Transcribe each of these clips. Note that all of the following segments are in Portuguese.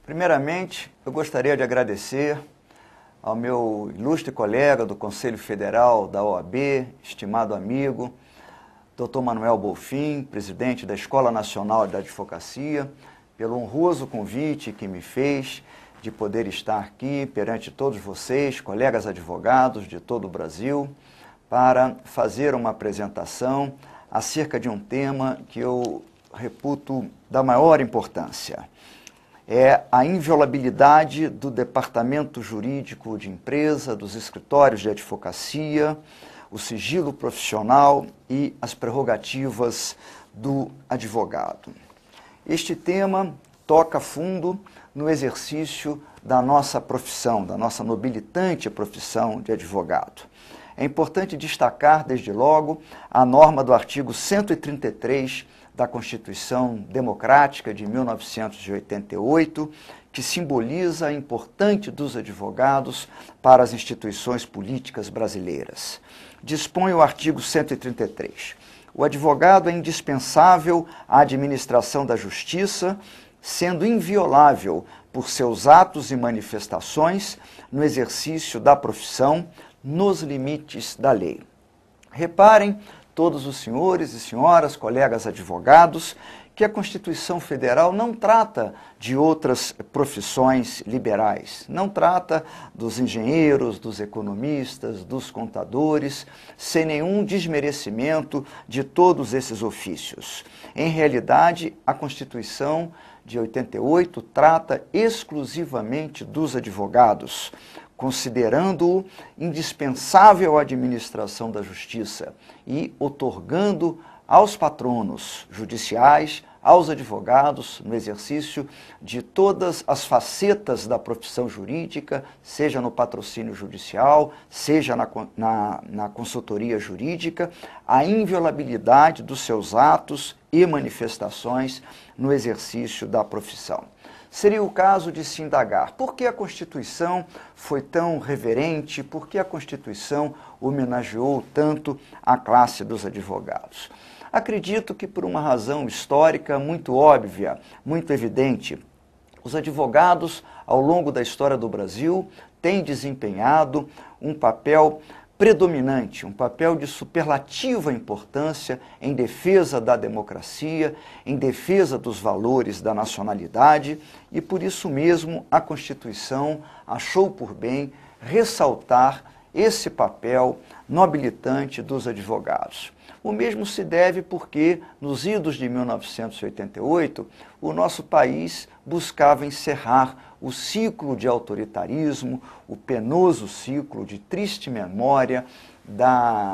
Primeiramente, eu gostaria de agradecer ao meu ilustre colega do Conselho Federal da OAB, estimado amigo, Dr. Manuel Bolfin, presidente da Escola Nacional da Advocacia, pelo honroso convite que me fez de poder estar aqui perante todos vocês, colegas advogados de todo o Brasil, para fazer uma apresentação acerca de um tema que eu reputo da maior importância. É a inviolabilidade do departamento jurídico de empresa, dos escritórios de advocacia, o sigilo profissional e as prerrogativas do advogado. Este tema toca fundo no exercício da nossa profissão, da nossa nobilitante profissão de advogado. É importante destacar, desde logo, a norma do artigo 133 da Constituição Democrática de 1988, que simboliza a importância dos advogados para as instituições políticas brasileiras. Dispõe o artigo 133. O advogado é indispensável à administração da justiça, sendo inviolável por seus atos e manifestações no exercício da profissão, nos limites da lei. Reparem, todos os senhores e senhoras, colegas advogados, que a Constituição Federal não trata de outras profissões liberais, não trata dos engenheiros, dos economistas, dos contadores, sem nenhum desmerecimento de todos esses ofícios. Em realidade, a Constituição de 88 trata exclusivamente dos advogados, considerando-o indispensável à administração da justiça e outorgando aos patronos judiciais, aos advogados, no exercício de todas as facetas da profissão jurídica, seja no patrocínio judicial, seja na consultoria jurídica, a inviolabilidade dos seus atos e manifestações no exercício da profissão. Seria o caso de se indagar por que a Constituição foi tão reverente, por que a Constituição homenageou tanto a classe dos advogados. Acredito que por uma razão histórica muito óbvia, muito evidente. Os advogados, ao longo da história do Brasil, têm desempenhado um papel predominante, um papel de superlativa importância em defesa da democracia, em defesa dos valores da nacionalidade, e por isso mesmo a Constituição achou por bem ressaltar esse papel nobilitante dos advogados. O mesmo se deve porque, nos idos de 1988, o nosso país buscava encerrar o ciclo de autoritarismo, o penoso ciclo de triste memória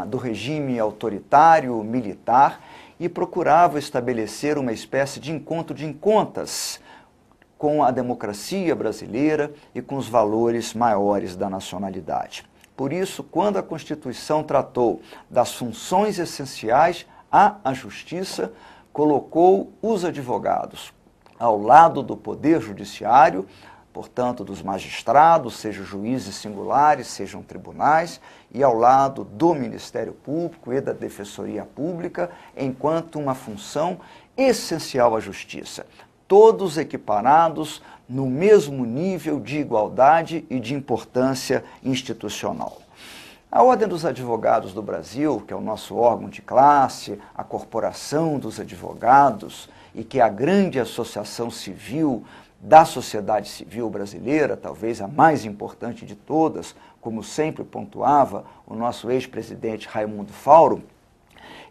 do regime autoritário militar e procurava estabelecer uma espécie de encontro de contas com a democracia brasileira e com os valores maiores da nacionalidade. Por isso, quando a Constituição tratou das funções essenciais à justiça, colocou os advogados ao lado do Poder Judiciário, portanto, dos magistrados, sejam juízes singulares, sejam tribunais, e ao lado do Ministério Público e da Defensoria Pública, enquanto uma função essencial à justiça. Todos equiparados no mesmo nível de igualdade e de importância institucional. A Ordem dos Advogados do Brasil, que é o nosso órgão de classe, a Corporação dos Advogados, e que é a grande associação civil da sociedade civil brasileira, talvez a mais importante de todas, como sempre pontuava o nosso ex-presidente Raimundo Fauro,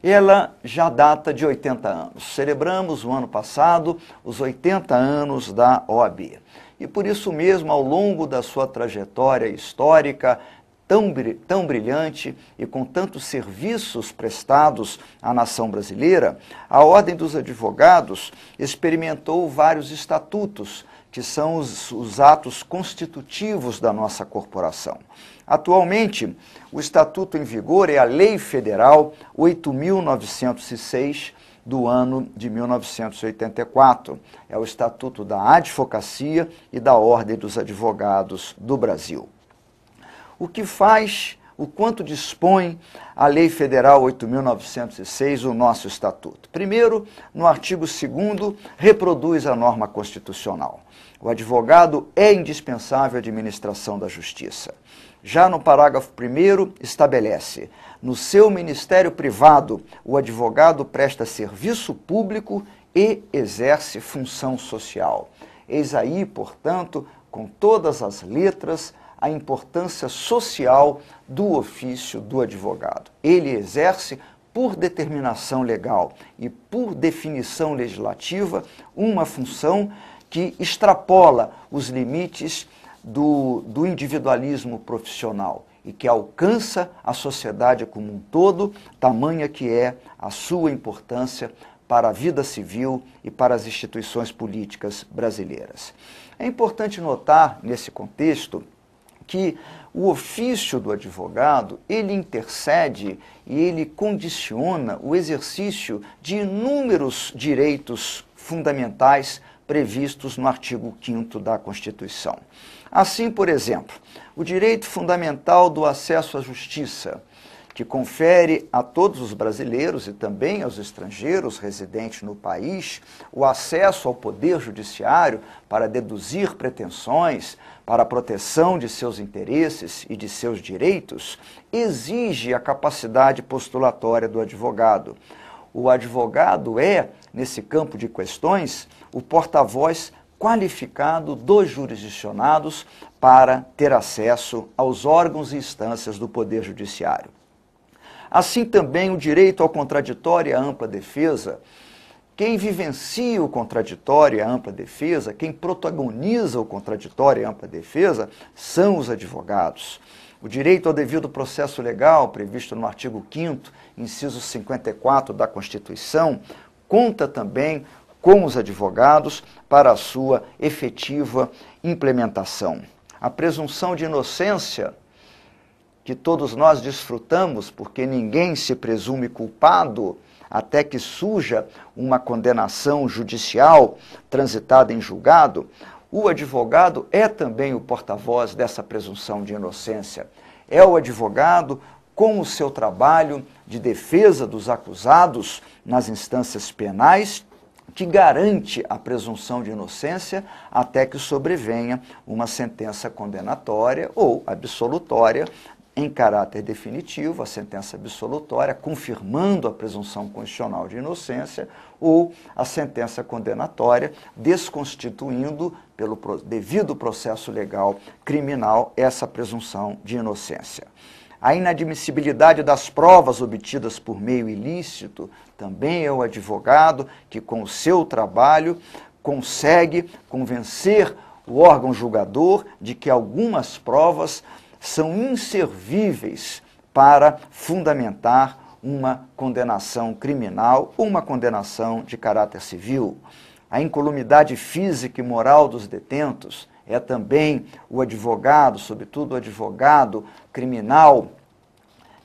ela já data de 80 anos. Celebramos o ano passado os 80 anos da OAB. E por isso mesmo, ao longo da sua trajetória histórica tão brilhante e com tantos serviços prestados à nação brasileira, a Ordem dos Advogados experimentou vários estatutos, que são os atos constitutivos da nossa corporação. Atualmente, o estatuto em vigor é a Lei Federal 8.906 do ano de 1984. É o Estatuto da Advocacia e da Ordem dos Advogados do Brasil. O que faz o quanto dispõe a Lei Federal 8.906, o nosso Estatuto. Primeiro, no artigo 2º, reproduz a norma constitucional. O advogado é indispensável à administração da justiça. Já no parágrafo 1º, estabelece: no seu ministério privado, o advogado presta serviço público e exerce função social. Eis aí, portanto, com todas as letras, a importância social do ofício do advogado. Ele exerce, por determinação legal e por definição legislativa, uma função que extrapola os limites do individualismo profissional e que alcança a sociedade como um todo, tamanha que é a sua importância para a vida civil e para as instituições políticas brasileiras. É importante notar, nesse contexto, que o ofício do advogado, ele intercede e ele condiciona o exercício de inúmeros direitos fundamentais previstos no artigo 5º da Constituição. Assim, por exemplo, o direito fundamental do acesso à justiça, que confere a todos os brasileiros e também aos estrangeiros residentes no país o acesso ao poder judiciário para deduzir pretensões, para a proteção de seus interesses e de seus direitos, exige a capacidade postulatória do advogado. O advogado é, nesse campo de questões, o porta-voz qualificado dos jurisdicionados para ter acesso aos órgãos e instâncias do Poder Judiciário. Assim também o direito ao contraditório e à ampla defesa. Quem vivencia o contraditório e a ampla defesa, quem protagoniza o contraditório e a ampla defesa, são os advogados. O direito ao devido processo legal, previsto no artigo 5º, inciso 54 da Constituição, conta também com os advogados para a sua efetiva implementação. A presunção de inocência, que todos nós desfrutamos, porque ninguém se presume culpado até que surja uma condenação judicial transitada em julgado, o advogado é também o porta-voz dessa presunção de inocência. É o advogado, com o seu trabalho de defesa dos acusados nas instâncias penais, que garante a presunção de inocência até que sobrevenha uma sentença condenatória ou absolutória em caráter definitivo, a sentença absolutória confirmando a presunção constitucional de inocência ou a sentença condenatória desconstituindo, pelo devido processo legal criminal, essa presunção de inocência. A inadmissibilidade das provas obtidas por meio ilícito também é o advogado que, com o seu trabalho, consegue convencer o órgão julgador de que algumas provas são inservíveis para fundamentar uma condenação criminal ou uma condenação de caráter civil. A incolumidade física e moral dos detentos é também o advogado, sobretudo o advogado criminal,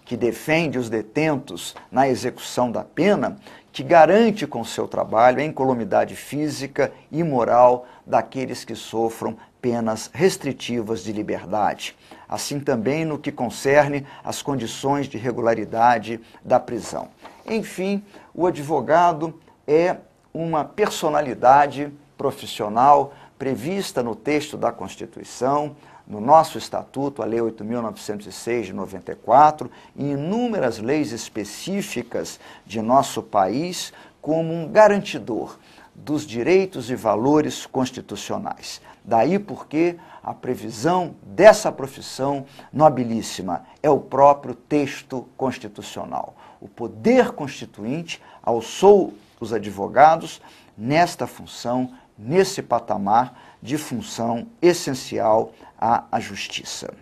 que defende os detentos na execução da pena, que garante com seu trabalho a incolumidade física e moral daqueles que sofram penas restritivas de liberdade. Assim também no que concerne às condições de regularidade da prisão. Enfim, o advogado é uma personalidade profissional prevista no texto da Constituição, no nosso Estatuto, a Lei 8.906 de 94, e inúmeras leis específicas de nosso país, como um garantidor dos direitos e valores constitucionais. Daí porque a previsão dessa profissão nobilíssima é o próprio texto constitucional. O poder constituinte alçou os advogados nesta função, nesse patamar de função essencial à justiça.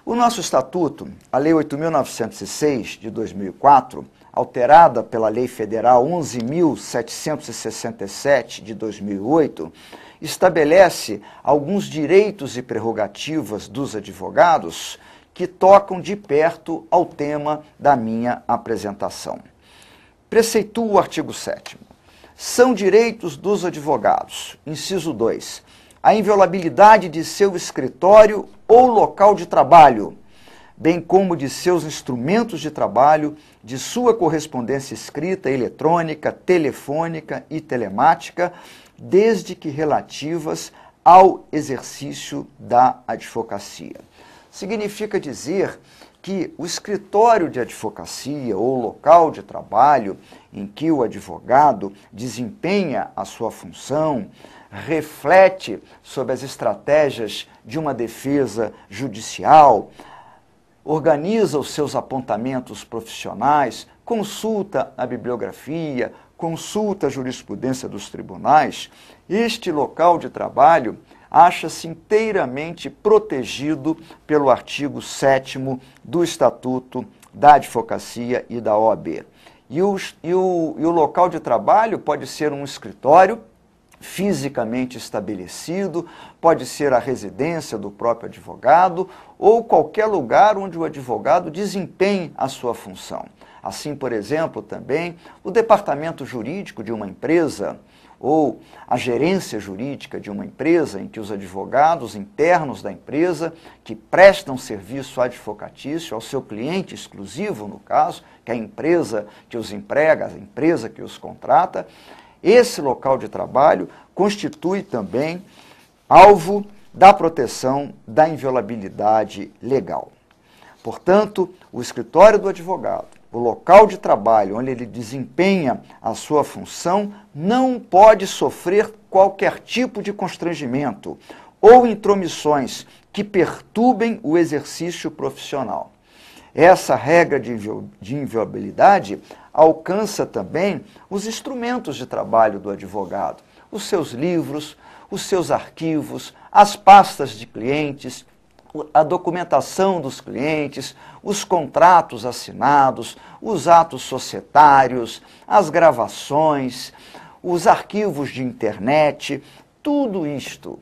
O nosso Estatuto, a Lei 8.906 de 2004, alterada pela Lei Federal 11.767 de 2008, estabelece alguns direitos e prerrogativas dos advogados que tocam de perto ao tema da minha apresentação. Preceitua o artigo 7º. São direitos dos advogados, inciso 2, a inviolabilidade de seu escritório ou local de trabalho, bem como de seus instrumentos de trabalho, de sua correspondência escrita, eletrônica, telefônica e telemática, desde que relativas ao exercício da advocacia. Significa dizer que o escritório de advocacia ou local de trabalho em que o advogado desempenha a sua função reflete sobre as estratégias de uma defesa judicial, organiza os seus apontamentos profissionais, consulta a bibliografia, consulta a jurisprudência dos tribunais. Este local de trabalho acha-se inteiramente protegido pelo artigo 7º do Estatuto da Advocacia e da OAB. E o local de trabalho pode ser um escritório fisicamente estabelecido, pode ser a residência do próprio advogado ou qualquer lugar onde o advogado desempenhe a sua função. Assim, por exemplo, também o departamento jurídico de uma empresa ou a gerência jurídica de uma empresa em que os advogados internos da empresa que prestam serviço advocatício ao seu cliente exclusivo, no caso, que é a empresa que os emprega, a empresa que os contrata, esse local de trabalho constitui também alvo da proteção da inviolabilidade legal. Portanto, o escritório do advogado, o local de trabalho onde ele desempenha a sua função, não pode sofrer qualquer tipo de constrangimento ou intromissões que perturbem o exercício profissional. Essa regra de inviolabilidade alcança também os instrumentos de trabalho do advogado, os seus livros, os seus arquivos, as pastas de clientes, a documentação dos clientes, os contratos assinados, os atos societários, as gravações, os arquivos de internet, tudo isto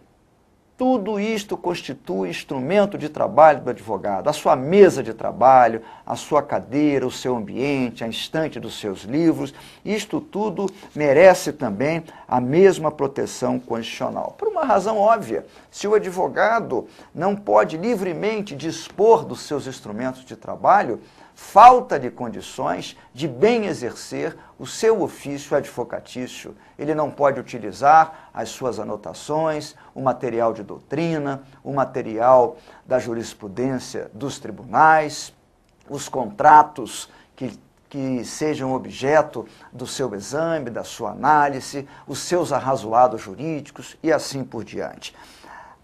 constitui instrumento de trabalho do advogado. A sua mesa de trabalho, a sua cadeira, o seu ambiente, a estante dos seus livros, isto tudo merece também a mesma proteção constitucional. Por uma razão óbvia, se o advogado não pode livremente dispor dos seus instrumentos de trabalho, falta-lhe condições de bem exercer o seu ofício advocatício. Ele não pode utilizar as suas anotações, o material de doutrina, o material da jurisprudência dos tribunais, os contratos que sejam objeto do seu exame, da sua análise, os seus arrazoados jurídicos e assim por diante.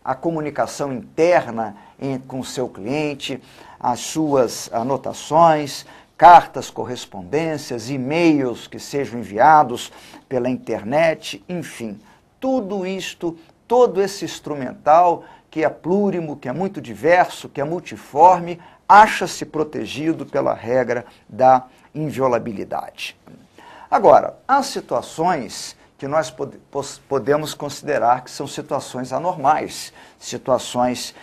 A comunicação interna com o seu cliente, as suas anotações, cartas, correspondências, e-mails que sejam enviados pela internet, enfim, tudo isto, todo esse instrumental que é plurimo, que é muito diverso, que é multiforme, acha-se protegido pela regra da inviolabilidade. Agora, há situações que nós podemos considerar que são situações anormais, situações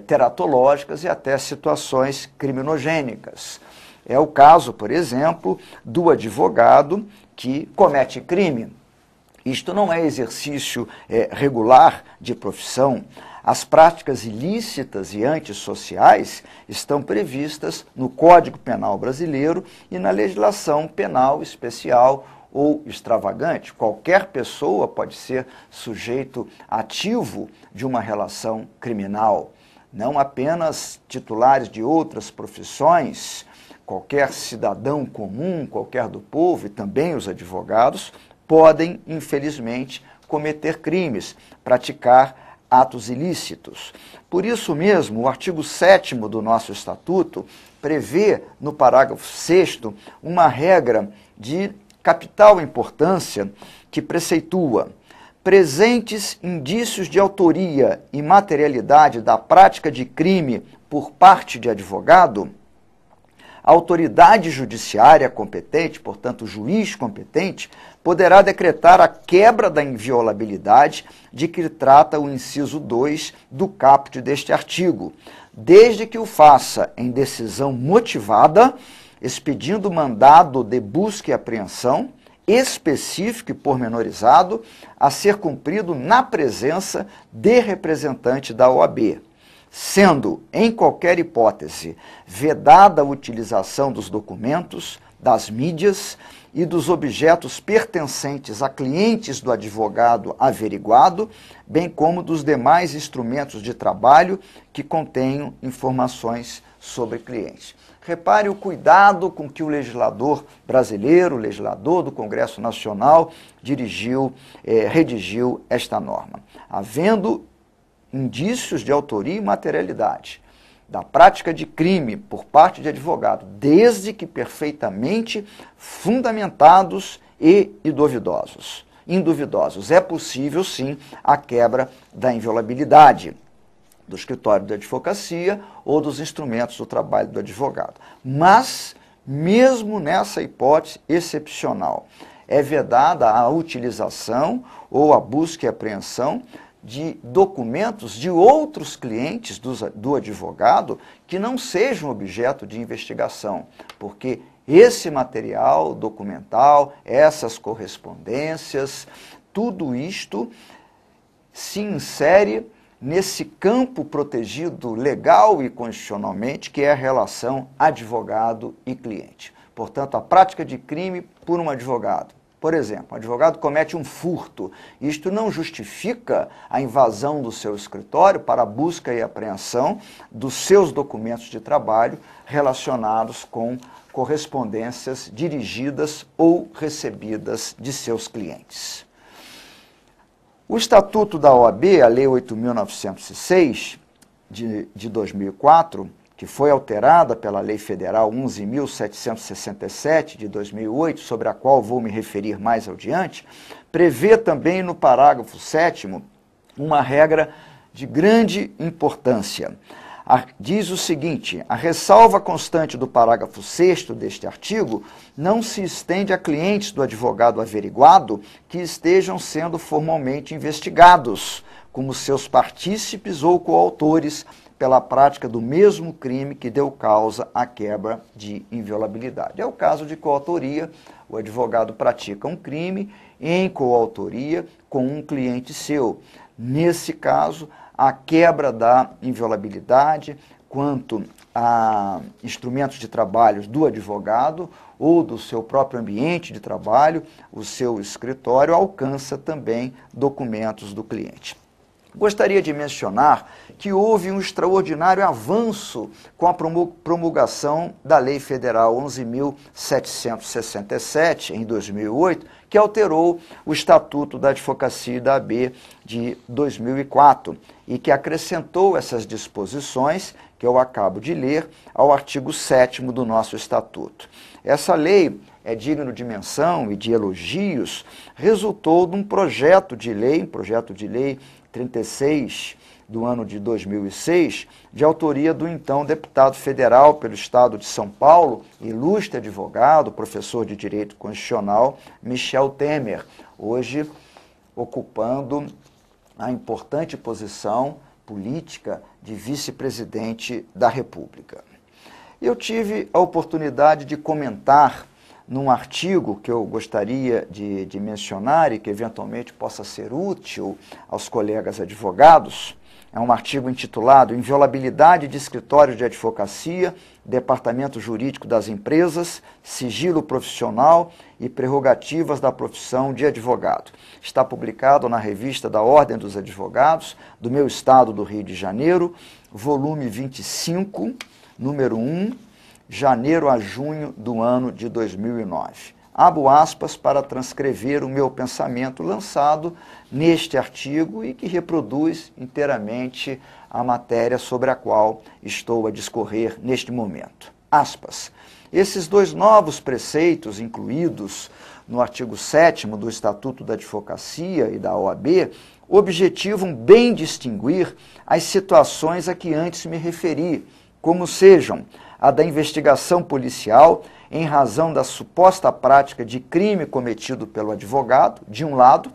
teratológicas e até situações criminogênicas. É o caso, por exemplo, do advogado que comete crime. Isto não é exercício regular de profissão. As práticas ilícitas e antissociais estão previstas no Código Penal brasileiro e na legislação penal especial ou extravagante. Qualquer pessoa pode ser sujeito ativo de uma relação criminal, não apenas titulares de outras profissões, qualquer cidadão comum, qualquer do povo, e também os advogados, podem, infelizmente, cometer crimes, praticar atos ilícitos. Por isso mesmo, o artigo 7º do nosso Estatuto prevê, no parágrafo 6º, uma regra de capital importância que preceitua: presentes indícios de autoria e materialidade da prática de crime por parte de advogado, a autoridade judiciária competente, portanto o juiz competente, poderá decretar a quebra da inviolabilidade de que trata o inciso 2 do caput deste artigo, desde que o faça em decisão motivada, expedindo mandado de busca e apreensão, específico e pormenorizado, a ser cumprido na presença de representante da OAB. sendo, em qualquer hipótese, vedada a utilização dos documentos, das mídias e dos objetos pertencentes a clientes do advogado averiguado, bem como dos demais instrumentos de trabalho que contenham informações sobre clientes. Repare o cuidado com que o legislador brasileiro, o legislador do Congresso Nacional, redigiu esta norma. Havendo indícios de autoria e materialidade da prática de crime por parte de advogado, desde que perfeitamente fundamentados e induvidosos. É possível, sim, a quebra da inviolabilidade do escritório de advocacia ou dos instrumentos do trabalho do advogado. Mas, mesmo nessa hipótese excepcional, é vedada a utilização ou a busca e apreensão de documentos de outros clientes do advogado que não sejam objeto de investigação, porque esse material documental, essas correspondências, tudo isto se insere nesse campo protegido legal e constitucionalmente, que é a relação advogado e cliente. Portanto, a prática de crime por um advogado. Por exemplo, um advogado comete um furto. Isto não justifica a invasão do seu escritório para a busca e apreensão dos seus documentos de trabalho relacionados com correspondências dirigidas ou recebidas de seus clientes. O Estatuto da OAB, a Lei 8.906, de 2004, que foi alterada pela Lei Federal 11.767, de 2008, sobre a qual vou me referir mais adiante, prevê também no parágrafo 7º uma regra de grande importância. Diz o seguinte: a ressalva constante do parágrafo 6º deste artigo não se estende a clientes do advogado averiguado que estejam sendo formalmente investigados, como seus partícipes ou coautores, pela prática do mesmo crime que deu causa à quebra de inviolabilidade. É o caso de coautoria. O advogado pratica um crime em coautoria com um cliente seu. Nesse caso, a quebra da inviolabilidade quanto a instrumentos de trabalho do advogado ou do seu próprio ambiente de trabalho, o seu escritório, alcança também documentos do cliente. Gostaria de mencionar que houve um extraordinário avanço com a promulgação da Lei Federal 11.767, em 2008, que alterou o Estatuto da Advocacia e da AB de 2004 e que acrescentou essas disposições, que eu acabo de ler, ao artigo 7º do nosso Estatuto. Essa lei é digno de menção e de elogios, resultou de um projeto de lei 36 do ano de 2006, de autoria do então deputado federal pelo Estado de São Paulo, ilustre advogado, professor de Direito Constitucional, Michel Temer, hoje ocupando a importante posição política de vice-presidente da República. Eu tive a oportunidade de comentar num artigo que eu gostaria de mencionar e que eventualmente possa ser útil aos colegas advogados. É um artigo intitulado Inviolabilidade de Escritórios de Advocacia, Departamento Jurídico das Empresas, Sigilo Profissional e Prerrogativas da Profissão de Advogado. Está publicado na Revista da Ordem dos Advogados, do meu estado do Rio de Janeiro, volume 25, número 1, janeiro a junho do ano de 2009. Abro aspas para transcrever o meu pensamento lançado neste artigo e que reproduz inteiramente a matéria sobre a qual estou a discorrer neste momento. Aspas. Esses dois novos preceitos incluídos no artigo 7º do Estatuto da Advocacia e da OAB objetivam bem distinguir as situações a que antes me referi, como sejam a da investigação policial em razão da suposta prática de crime cometido pelo advogado, de um lado,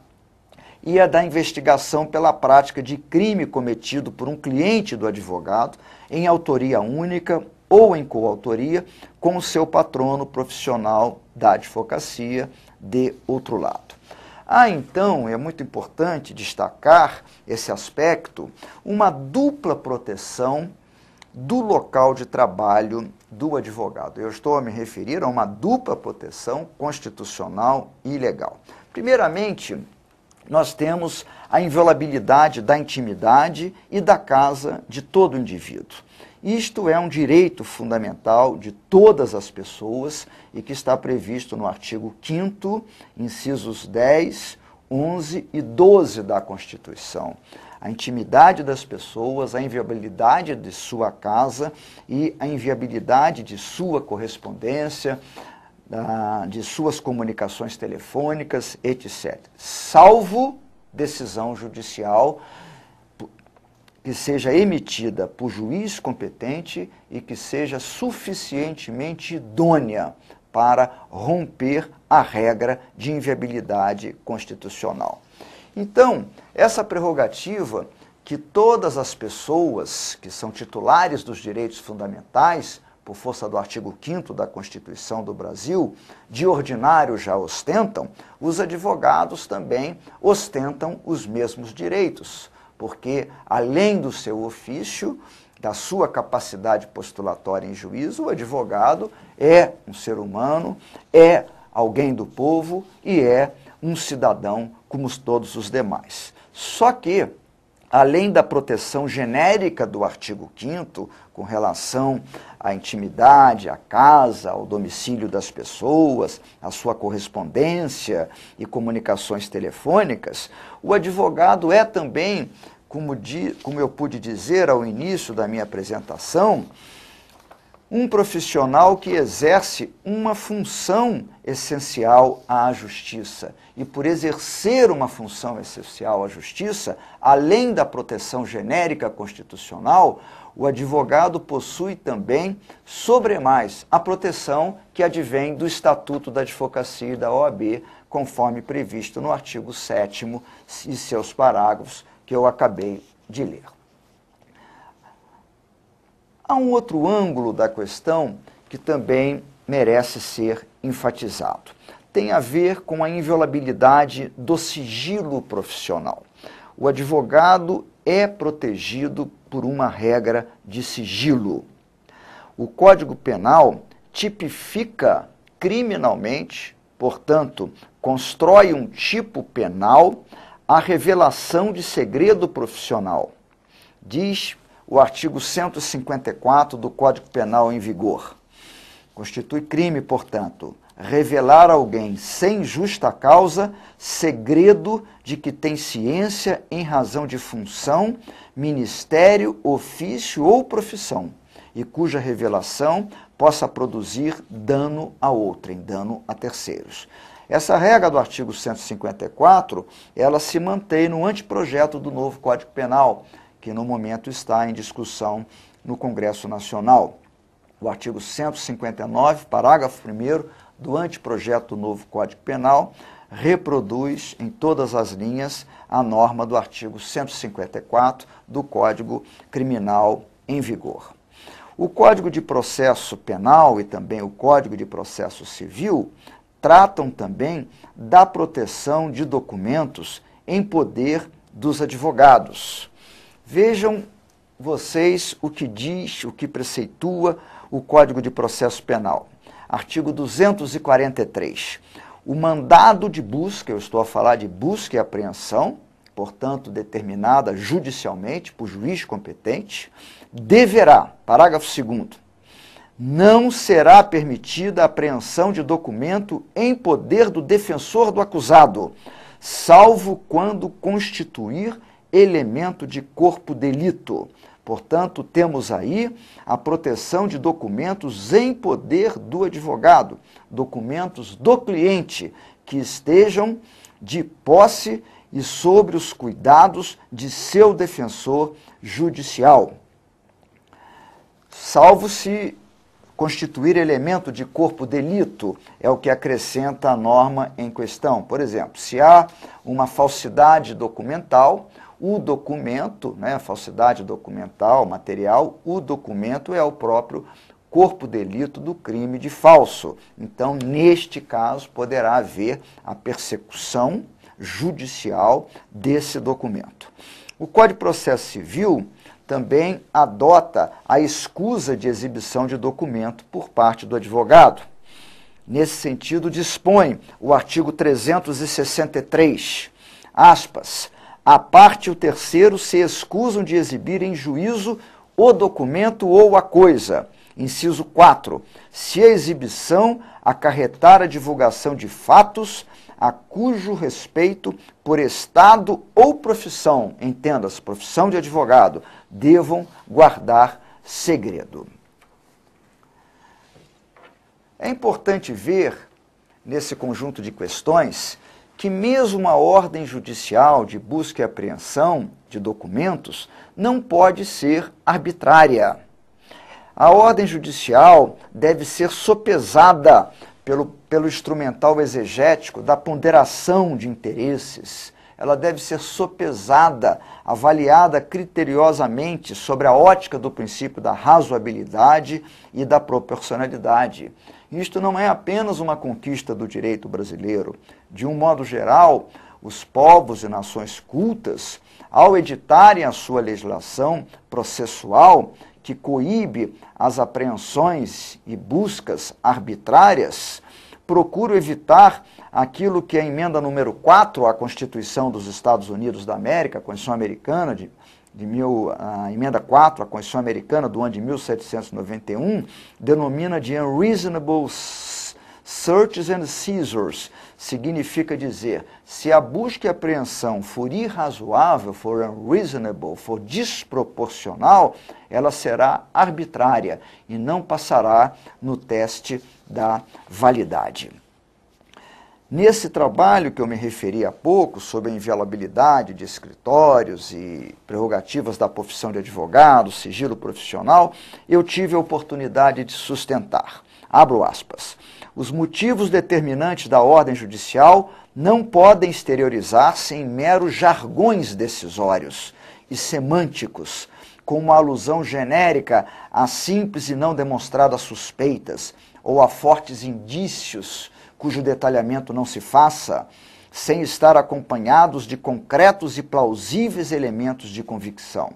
e a da investigação pela prática de crime cometido por um cliente do advogado em autoria única ou em coautoria com o seu patrono profissional da advocacia, de outro lado. Há, então, é muito importante destacar esse aspecto, uma dupla proteção do local de trabalho do advogado. Eu estou a me referir a uma dupla proteção constitucional e legal. Primeiramente, nós temos a inviolabilidade da intimidade e da casa de todo indivíduo. Isto é um direito fundamental de todas as pessoas e que está previsto no artigo 5º, incisos 10, 11 e 12 da Constituição. A intimidade das pessoas, a inviolabilidade de sua casa e a inviolabilidade de sua correspondência, de suas comunicações telefônicas, etc. Salvo decisão judicial que seja emitida por juiz competente e que seja suficientemente idônea para romper a regra de inviolabilidade constitucional. Então, essa prerrogativa que todas as pessoas que são titulares dos direitos fundamentais, por força do artigo 5º da Constituição do Brasil, de ordinário já ostentam, os advogados também ostentam os mesmos direitos, porque, além do seu ofício, da sua capacidade postulatória em juízo, o advogado é um ser humano, é alguém do povo e é um cidadão como todos os demais. Só que, além da proteção genérica do artigo 5º, com relação à intimidade, à casa, ao domicílio das pessoas, à sua correspondência e comunicações telefônicas, o advogado é também, como eu pude dizer ao início da minha apresentação, um profissional que exerce uma função essencial à justiça. E por exercer uma função essencial à justiça, além da proteção genérica constitucional, o advogado possui também, sobremais, a proteção que advém do Estatuto da Advocacia e da OAB, conforme previsto no artigo 7º e seus parágrafos, que eu acabei de ler. Há um outro ângulo da questão que também merece ser enfatizado. Tem a ver com a inviolabilidade do sigilo profissional. O advogado é protegido por uma regra de sigilo. O Código Penal tipifica criminalmente, portanto, constrói um tipo penal a revelação de segredo profissional. Diz o artigo 154 do Código Penal em vigor. Constitui crime, portanto, revelar a alguém sem justa causa segredo de que tem ciência em razão de função, ministério, ofício ou profissão, e cuja revelação possa produzir dano a outrem, dano a terceiros. Essa regra do artigo 154, ela se mantém no anteprojeto do novo Código Penal, que no momento está em discussão no Congresso Nacional. O artigo 159, parágrafo 1º do anteprojeto do novo Código Penal, reproduz em todas as linhas a norma do artigo 154 do Código Criminal em vigor. O Código de Processo Penal e também o Código de Processo Civil tratam também da proteção de documentos em poder dos advogados. Vejam vocês o que diz, o que preceitua o Código de Processo Penal. Artigo 243. O mandado de busca, eu estou a falar de busca e apreensão, portanto determinada judicialmente por juiz competente, deverá, parágrafo 2º, não será permitida a apreensão de documento em poder do defensor do acusado, salvo quando constituir elemento de corpo delito. Portanto, temos aí a proteção de documentos em poder do advogado, documentos do cliente que estejam de posse e sobre os cuidados de seu defensor judicial, salvo se constituir elemento de corpo delito, é o que acrescenta a norma em questão. Por exemplo, se há uma falsidade documental, o documento, a falsidade documental, material, o documento é o próprio corpo delito do crime de falso. Então, neste caso, poderá haver a persecução judicial desse documento. O Código de Processo Civil também adota a escusa de exibição de documento por parte do advogado. Nesse sentido, dispõe o artigo 363, aspas, a parte e o terceiro se excusam de exibir em juízo o documento ou a coisa. Inciso 4, se a exibição acarretar a divulgação de fatos a cujo respeito por estado ou profissão, entenda-se, profissão de advogado, devam guardar segredo. É importante ver, nesse conjunto de questões, que mesmo uma ordem judicial de busca e apreensão de documentos não pode ser arbitrária. A ordem judicial deve ser sopesada pelo instrumental exegético da ponderação de interesses. Ela deve ser sopesada, avaliada criteriosamente sobre a ótica do princípio da razoabilidade e da proporcionalidade. Isto não é apenas uma conquista do direito brasileiro. De um modo geral, os povos e nações cultas, ao editarem a sua legislação processual, que coíbe as apreensões e buscas arbitrárias, procuram evitar aquilo que a emenda número 4 à Constituição dos Estados Unidos da América, a Constituição Americana, a emenda 4 à Constituição Americana do ano de 1791, denomina de unreasonable searches and seizures. Significa dizer, se a busca e apreensão for irrazoável, for unreasonable, for desproporcional, ela será arbitrária e não passará no teste da validade. Nesse trabalho que eu me referi há pouco, sobre a inviolabilidade de escritórios e prerrogativas da profissão de advogado, sigilo profissional, eu tive a oportunidade de sustentar, abro aspas, os motivos determinantes da ordem judicial não podem exteriorizar-se em meros jargões decisórios e semânticos, com uma alusão genérica a simples e não demonstradas suspeitas ou a fortes indícios cujo detalhamento não se faça, sem estar acompanhados de concretos e plausíveis elementos de convicção.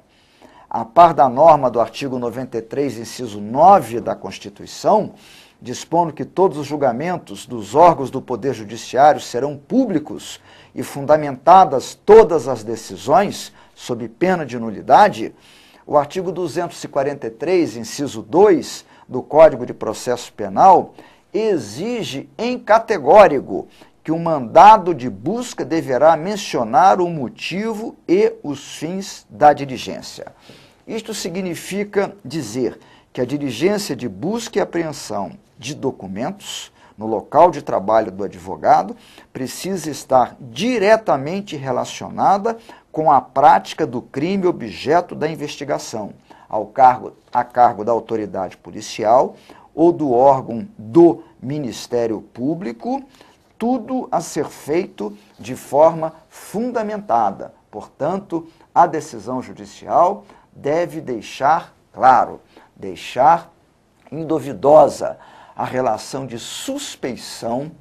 A par da norma do artigo 93, inciso 9 da Constituição, dispondo que todos os julgamentos dos órgãos do Poder Judiciário serão públicos e fundamentadas todas as decisões, sob pena de nulidade, o artigo 243, inciso 2 do Código de Processo Penal, exige em categórico que o mandado de busca deverá mencionar o motivo e os fins da diligência. Isto significa dizer que a diligência de busca e apreensão de documentos no local de trabalho do advogado precisa estar diretamente relacionada com a prática do crime objeto da investigação, a cargo da autoridade policial ou do órgão do Ministério Público, tudo a ser feito de forma fundamentada. Portanto, a decisão judicial deve deixar claro, deixar induvidosa a relação de suspeição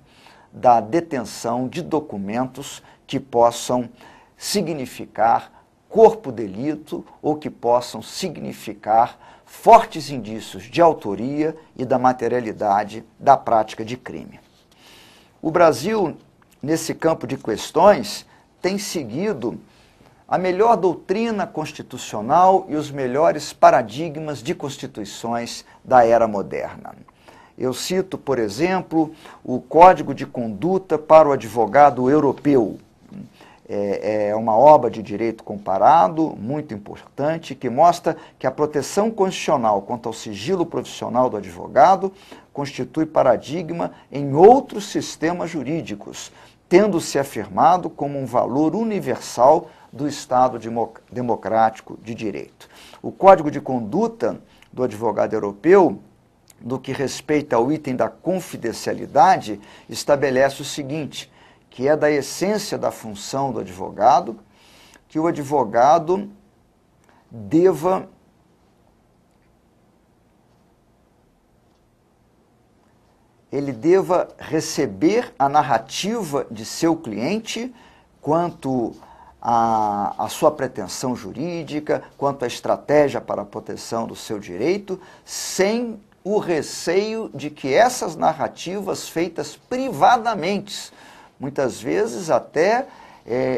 da detenção de documentos que possam significar corpo delito ou que possam significar fortes indícios de autoria e da materialidade da prática de crime. O Brasil, nesse campo de questões, tem seguido a melhor doutrina constitucional e os melhores paradigmas de constituições da era moderna. Eu cito, por exemplo, o Código de Conduta para o Advogado Europeu. É uma obra de direito comparado, muito importante, que mostra que a proteção constitucional quanto ao sigilo profissional do advogado constitui paradigma em outros sistemas jurídicos, tendo-se afirmado como um valor universal do Estado democrático de direito. O Código de Conduta do Advogado Europeu, do que respeita ao item da confidencialidade, estabelece o seguinte, que é da essência da função do advogado, que o advogado deva receber a narrativa de seu cliente quanto à sua pretensão jurídica, quanto à estratégia para a proteção do seu direito, sem o receio de que essas narrativas feitas privadamente, muitas vezes até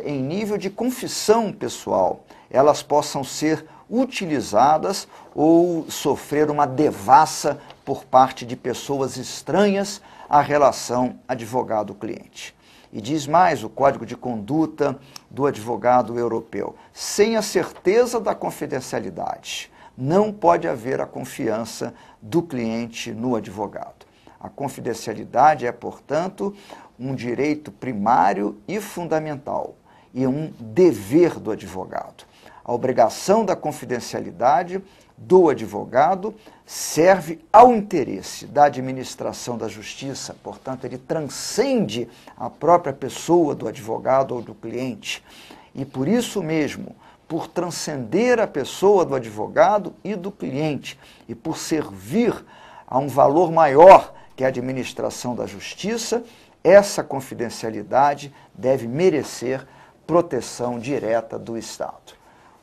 em nível de confissão pessoal, elas possam ser utilizadas ou sofrer uma devassa por parte de pessoas estranhas à relação advogado-cliente. E diz mais o Código de Conduta do Advogado Europeu: sem a certeza da confidencialidade, não pode haver a confiança do cliente no advogado. A confidencialidade é, portanto, um direito primário e fundamental e um dever do advogado. A obrigação da confidencialidade do advogado serve ao interesse da administração da justiça, portanto, ele transcende a própria pessoa do advogado ou do cliente. E por isso mesmo, por transcender a pessoa do advogado e do cliente, e por servir a um valor maior que a administração da justiça, essa confidencialidade deve merecer proteção direta do Estado.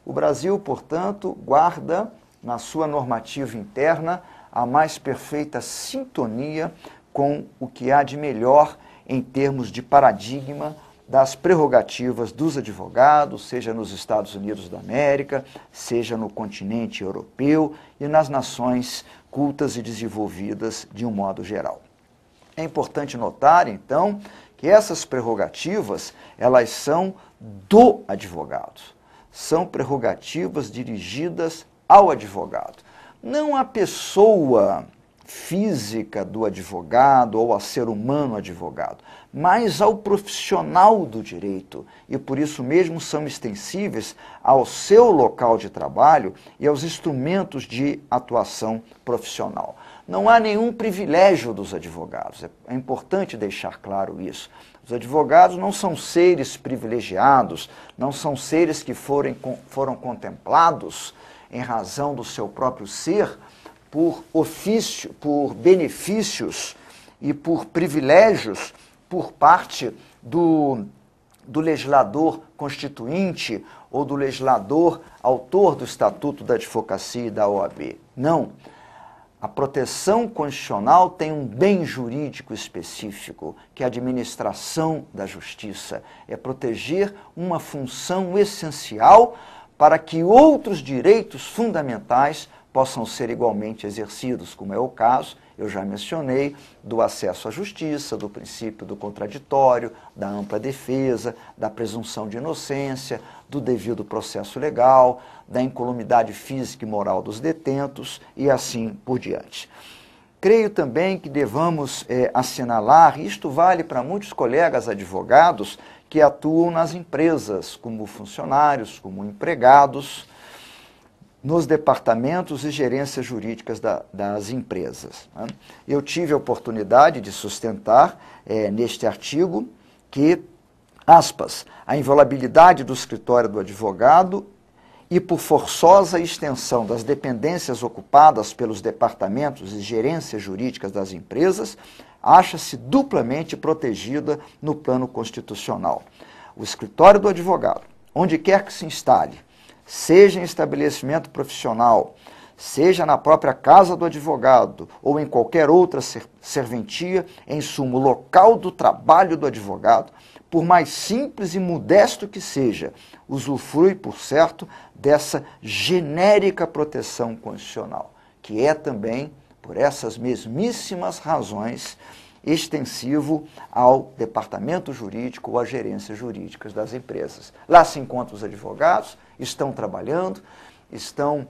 O Brasil, portanto, guarda na sua normativa interna a mais perfeita sintonia com o que há de melhor em termos de paradigma das prerrogativas dos advogados, seja nos Estados Unidos da América, seja no continente europeu e nas nações cultas e desenvolvidas de um modo geral. É importante notar, então, que essas prerrogativas, elas são do advogado. São prerrogativas dirigidas ao advogado. Não à pessoa física do advogado ou ao ser humano advogado, mas ao profissional do direito, e por isso mesmo são extensíveis ao seu local de trabalho e aos instrumentos de atuação profissional. Não há nenhum privilégio dos advogados, é importante deixar claro isso. Os advogados não são seres privilegiados, não são seres que foram contemplados em razão do seu próprio ser, por ofício, por benefícios e por privilégios por parte do legislador constituinte ou do legislador autor do Estatuto da Advocacia e da OAB. Não. A proteção constitucional tem um bem jurídico específico, que é a administração da justiça. É proteger uma função essencial para que outros direitos fundamentais possam ser igualmente exercidos, como é o caso, eu já mencionei, do acesso à justiça, do princípio do contraditório, da ampla defesa, da presunção de inocência, do devido processo legal, da incolumidade física e moral dos detentos e assim por diante. Creio também que devamos assinalar, e isto vale para muitos colegas advogados que atuam nas empresas, como funcionários, como empregados, nos departamentos e gerências jurídicas das empresas. Eu tive a oportunidade de sustentar neste artigo que, aspas, a inviolabilidade do escritório do advogado e por forçosa extensão das dependências ocupadas pelos departamentos e gerências jurídicas das empresas, acha-se duplamente protegida no plano constitucional. O escritório do advogado, onde quer que se instale, seja em estabelecimento profissional, seja na própria casa do advogado ou em qualquer outra serventia, em suma, o local do trabalho do advogado, por mais simples e modesto que seja, usufrui, por certo, dessa genérica proteção constitucional, que é também, por essas mesmíssimas razões, extensivo ao departamento jurídico ou às gerências jurídicas das empresas. Lá se encontram os advogados, estão trabalhando, estão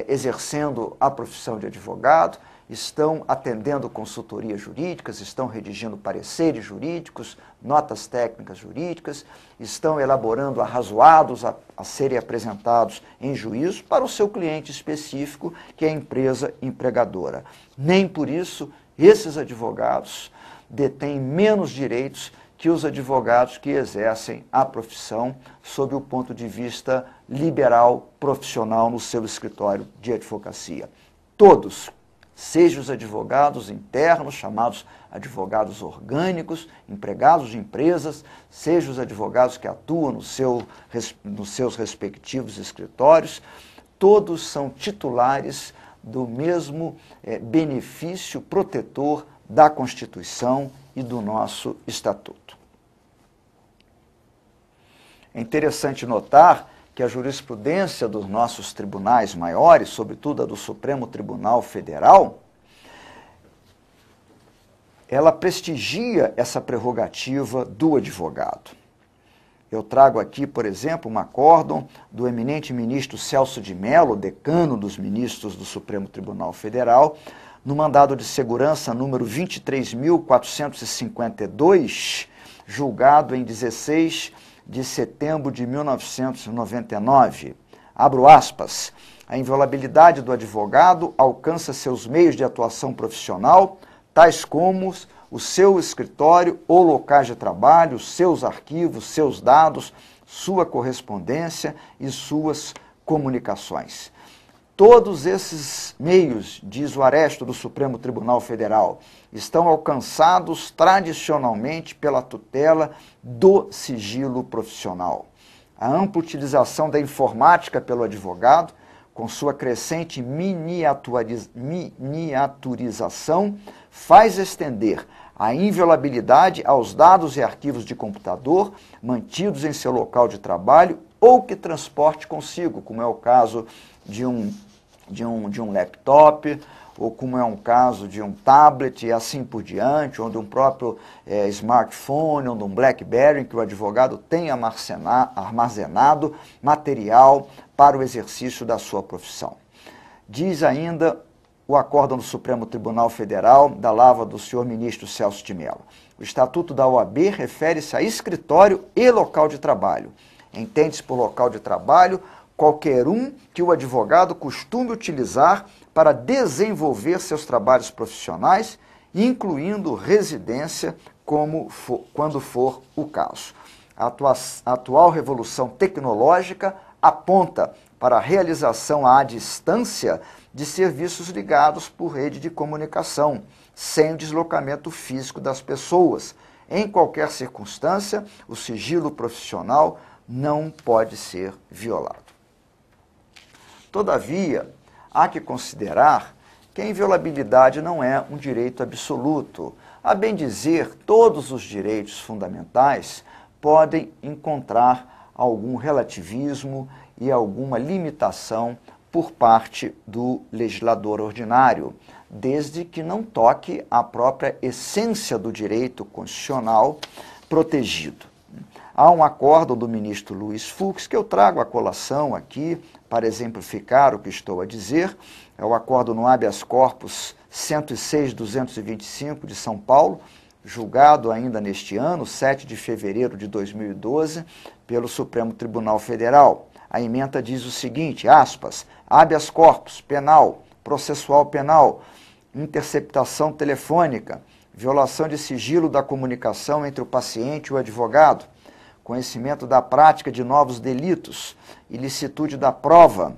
exercendo a profissão de advogado, estão atendendo consultorias jurídicas, estão redigindo pareceres jurídicos, notas técnicas jurídicas, estão elaborando arrazoados a serem apresentados em juízo para o seu cliente específico, que é a empresa empregadora. Nem por isso esses advogados detêm menos direitos que os advogados que exercem a profissão sob o ponto de vista liberal profissional no seu escritório de advocacia. Todos seja os advogados internos, chamados advogados orgânicos, empregados de empresas, seja os advogados que atuam nos seus respectivos escritórios, todos são titulares do mesmo benefício protetor da Constituição e do nosso Estatuto. É interessante notar que a jurisprudência dos nossos tribunais maiores, sobretudo a do Supremo Tribunal Federal, ela prestigia essa prerrogativa do advogado. Eu trago aqui, por exemplo, um acórdão do eminente ministro Celso de Mello, decano dos ministros do Supremo Tribunal Federal, no mandado de segurança número 23.452, julgado em 16 de setembro de 1999. Abro aspas. A inviolabilidade do advogado alcança seus meios de atuação profissional, tais como o seu escritório ou locais de trabalho, seus arquivos, seus dados, sua correspondência e suas comunicações. Todos esses meios, diz o aresto do Supremo Tribunal Federal, estão alcançados tradicionalmente pela tutela do sigilo profissional. A ampla utilização da informática pelo advogado, com sua crescente miniaturização, faz estender a inviolabilidade aos dados e arquivos de computador mantidos em seu local de trabalho ou que transporte consigo, como é o caso de um laptop, ou como é um caso de um tablet e assim por diante, ou de um próprio smartphone, ou de um BlackBerry, em que o advogado tem armazenado material para o exercício da sua profissão. Diz ainda o acórdão do Supremo Tribunal Federal, da lava do senhor ministro Celso de Mello. O Estatuto da OAB refere-se a escritório e local de trabalho. Entende-se por local de trabalho qualquer um que o advogado costume utilizar para desenvolver seus trabalhos profissionais, incluindo residência, quando for o caso. A atual revolução tecnológica aponta para a realização à distância de serviços ligados por rede de comunicação, sem o deslocamento físico das pessoas. Em qualquer circunstância, o sigilo profissional não pode ser violado. Todavia, há que considerar que a inviolabilidade não é um direito absoluto. A bem dizer, todos os direitos fundamentais podem encontrar algum relativismo e alguma limitação por parte do legislador ordinário, desde que não toque a própria essência do direito constitucional protegido. Há um acórdão do ministro Luiz Fux, que eu trago à colação aqui para exemplificar o que estou a dizer. É o acórdão no habeas corpus 106.225 de São Paulo, julgado ainda neste ano, 7 de fevereiro de 2012, pelo Supremo Tribunal Federal. A ementa diz o seguinte, aspas, habeas corpus, penal, processual penal, interceptação telefônica, violação de sigilo da comunicação entre o paciente e o advogado, conhecimento da prática de novos delitos, ilicitude da prova,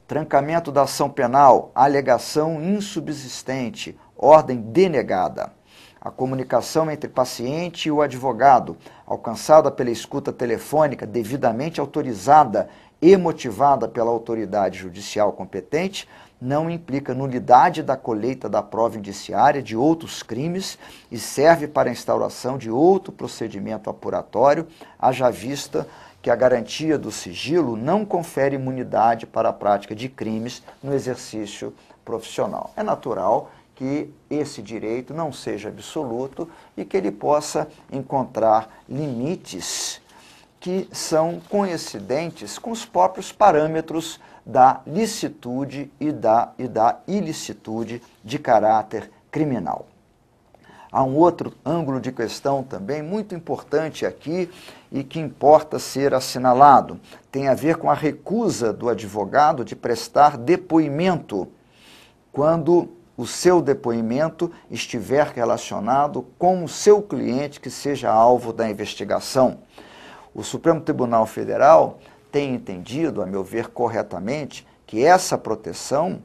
trancamento da ação penal, alegação insubsistente, ordem denegada. A comunicação entre paciente e o advogado, alcançada pela escuta telefônica devidamente autorizada e motivada pela autoridade judicial competente, não implica nulidade da colheita da prova indiciária de outros crimes e serve para a instauração de outro procedimento apuratório, haja vista que a garantia do sigilo não confere imunidade para a prática de crimes no exercício profissional. É natural que esse direito não seja absoluto e que ele possa encontrar limites que são coincidentes com os próprios parâmetros da licitude e da ilicitude de caráter criminal. Há um outro ângulo de questão também muito importante aqui e que importa ser assinalado. Tem a ver com a recusa do advogado de prestar depoimento quando o seu depoimento estiver relacionado com o seu cliente que seja alvo da investigação. O Supremo Tribunal Federal tem entendido, a meu ver corretamente, que essa proteção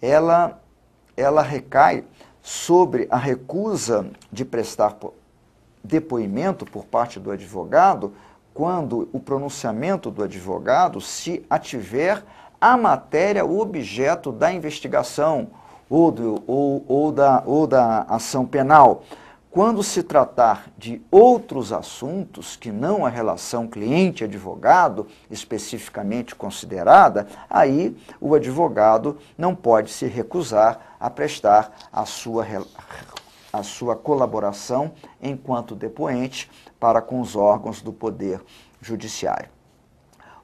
ela recai sobre a recusa de prestar depoimento por parte do advogado quando o pronunciamento do advogado se ativer a matéria, o objeto da investigação ou da ação penal. Quando se tratar de outros assuntos que não a relação cliente-advogado especificamente considerada, aí o advogado não pode se recusar a prestar a sua colaboração enquanto depoente para com os órgãos do Poder Judiciário.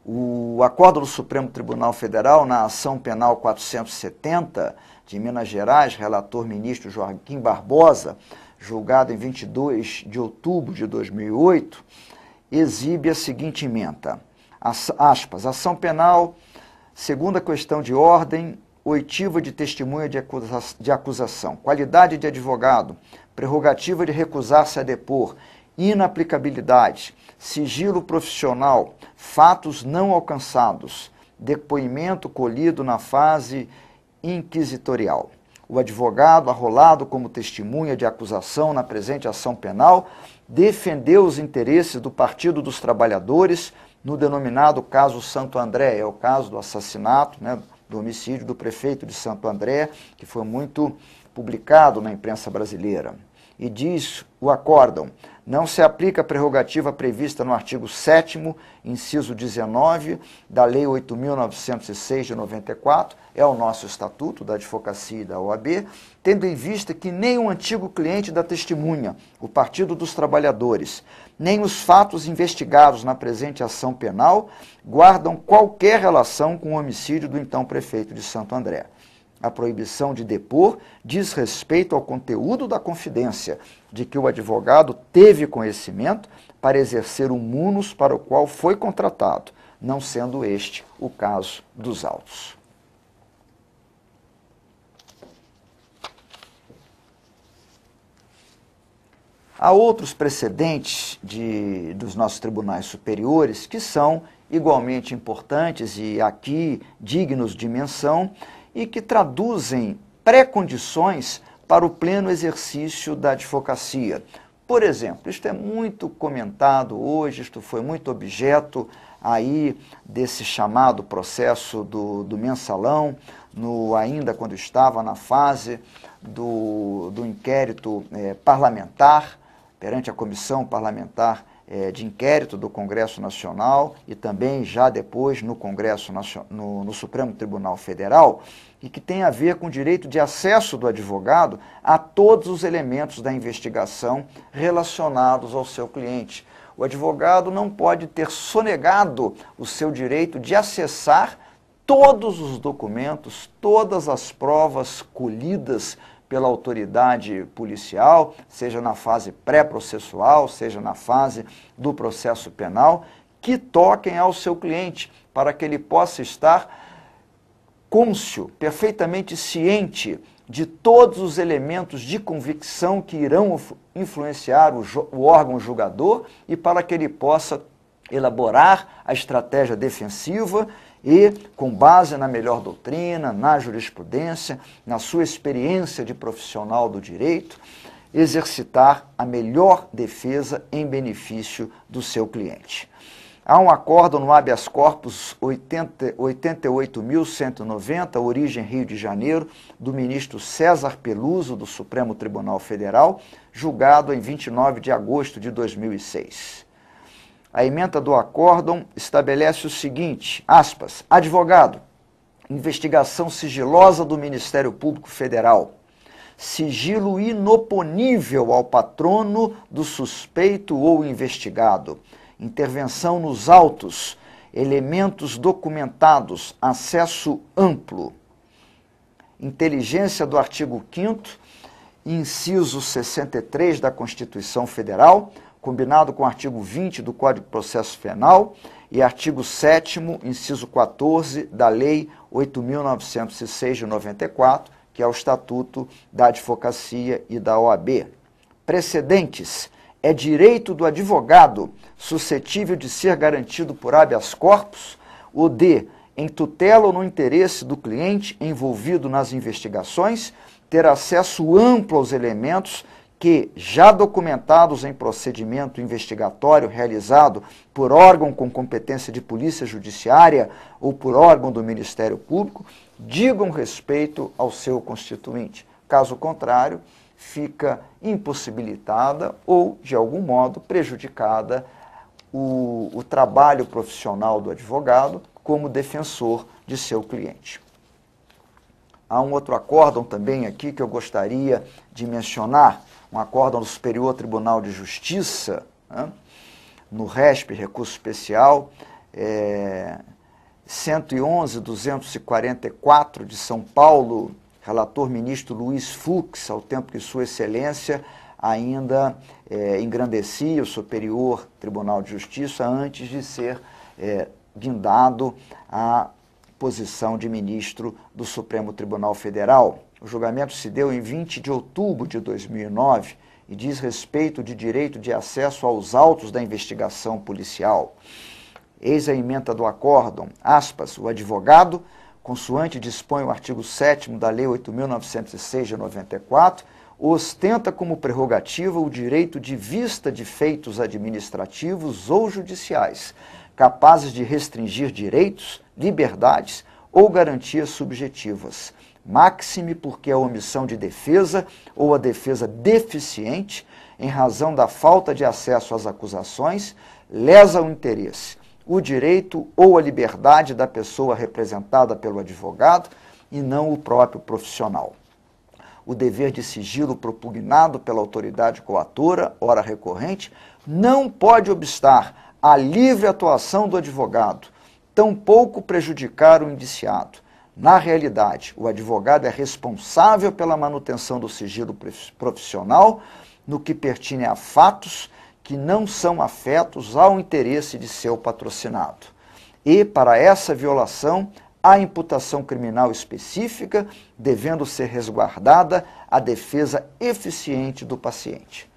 O acordo do Supremo Tribunal Federal na ação penal 470 de Minas Gerais, relator ministro Joaquim Barbosa, julgado em 22 de outubro de 2008, exibe a seguinte ementa, aspas, ação penal, segunda questão de ordem, oitiva de testemunha de acusação, qualidade de advogado, prerrogativa de recusar-se a depor, inaplicabilidade, sigilo profissional, fatos não alcançados, depoimento colhido na fase inquisitorial. O advogado, arrolado como testemunha de acusação na presente ação penal, defendeu os interesses do Partido dos Trabalhadores no denominado caso Santo André, é o caso do assassinato, do homicídio do prefeito de Santo André, que foi muito publicado na imprensa brasileira. E diz o acórdão, não se aplica a prerrogativa prevista no artigo 7º, inciso 19, da Lei 8.906 de 94, é o nosso estatuto da advocacia e da OAB, tendo em vista que nem o antigo cliente da testemunha, o Partido dos Trabalhadores, nem os fatos investigados na presente ação penal guardam qualquer relação com o homicídio do então prefeito de Santo André. A proibição de depor diz respeito ao conteúdo da confidência, de que o advogado teve conhecimento para exercer o munus para o qual foi contratado, não sendo este o caso dos autos. Há outros precedentes dos nossos tribunais superiores que são igualmente importantes e aqui dignos de menção, e que traduzem pré-condições para o pleno exercício da advocacia. Por exemplo, isto é muito comentado hoje, isto foi muito objeto aí desse chamado processo do mensalão, ainda quando estava na fase do inquérito parlamentar, perante a Comissão Parlamentar de Inquérito do Congresso Nacional e também já depois no Congresso no Supremo Tribunal Federal, e que tem a ver com o direito de acesso do advogado a todos os elementos da investigação relacionados ao seu cliente. O advogado não pode ter sonegado o seu direito de acessar todos os documentos, todas as provas colhidas pela autoridade policial, seja na fase pré-processual, seja na fase do processo penal, que toquem ao seu cliente, para que ele possa estar cônscio, perfeitamente ciente de todos os elementos de convicção que irão influenciar o órgão julgador e para que ele possa elaborar a estratégia defensiva e, com base na melhor doutrina, na jurisprudência, na sua experiência de profissional do direito, exercitar a melhor defesa em benefício do seu cliente. Há um acórdão no habeas corpus 88.190, origem Rio de Janeiro, do ministro César Peluso, do Supremo Tribunal Federal, julgado em 29 de agosto de 2006. A ementa do acórdão estabelece o seguinte, aspas, advogado, investigação sigilosa do Ministério Público Federal, sigilo inoponível ao patrono do suspeito ou investigado, intervenção nos autos, elementos documentados, acesso amplo, inteligência do artigo 5º, inciso 63 da Constituição Federal, combinado com o artigo 20 do Código de Processo Penal e artigo 7º, inciso 14 da Lei 8.906 de 94, que é o Estatuto da Advocacia e da OAB. Precedentes. É direito do advogado, suscetível de ser garantido por habeas corpus, o de em tutela ou no interesse do cliente envolvido nas investigações, ter acesso amplo aos elementos que, já documentados em procedimento investigatório realizado por órgão com competência de polícia judiciária ou por órgão do Ministério Público, digam respeito ao seu constituinte. Caso contrário, fica impossibilitada ou, de algum modo, prejudicada o trabalho profissional do advogado como defensor de seu cliente. Há um outro acórdão também aqui que eu gostaria de mencionar, um acórdão do Superior Tribunal de Justiça, né, no RESP, Recurso Especial, 111.244 de São Paulo, relator ministro Luiz Fux, ao tempo que Sua Excelência ainda engrandecia o Superior Tribunal de Justiça antes de ser guindado à posição de ministro do Supremo Tribunal Federal. O julgamento se deu em 20 de outubro de 2009 e diz respeito de direito de acesso aos autos da investigação policial. Eis a ementa do acórdão, aspas, o advogado, consoante dispõe o artigo 7º da Lei 8.906 de 94, ostenta como prerrogativa o direito de vista de feitos administrativos ou judiciais, capazes de restringir direitos, liberdades ou garantias subjetivas, máxime porque a omissão de defesa ou a defesa deficiente, em razão da falta de acesso às acusações, lesa o interesse, o direito ou a liberdade da pessoa representada pelo advogado e não o próprio profissional. O dever de sigilo propugnado pela autoridade coatora, ora recorrente, não pode obstar à livre atuação do advogado, tampouco prejudicar o indiciado. Na realidade, o advogado é responsável pela manutenção do sigilo profissional no que pertine a fatos que não são afetos ao interesse de seu patrocinado. E, para essa violação, há imputação criminal específica, devendo ser resguardada a defesa eficiente do paciente.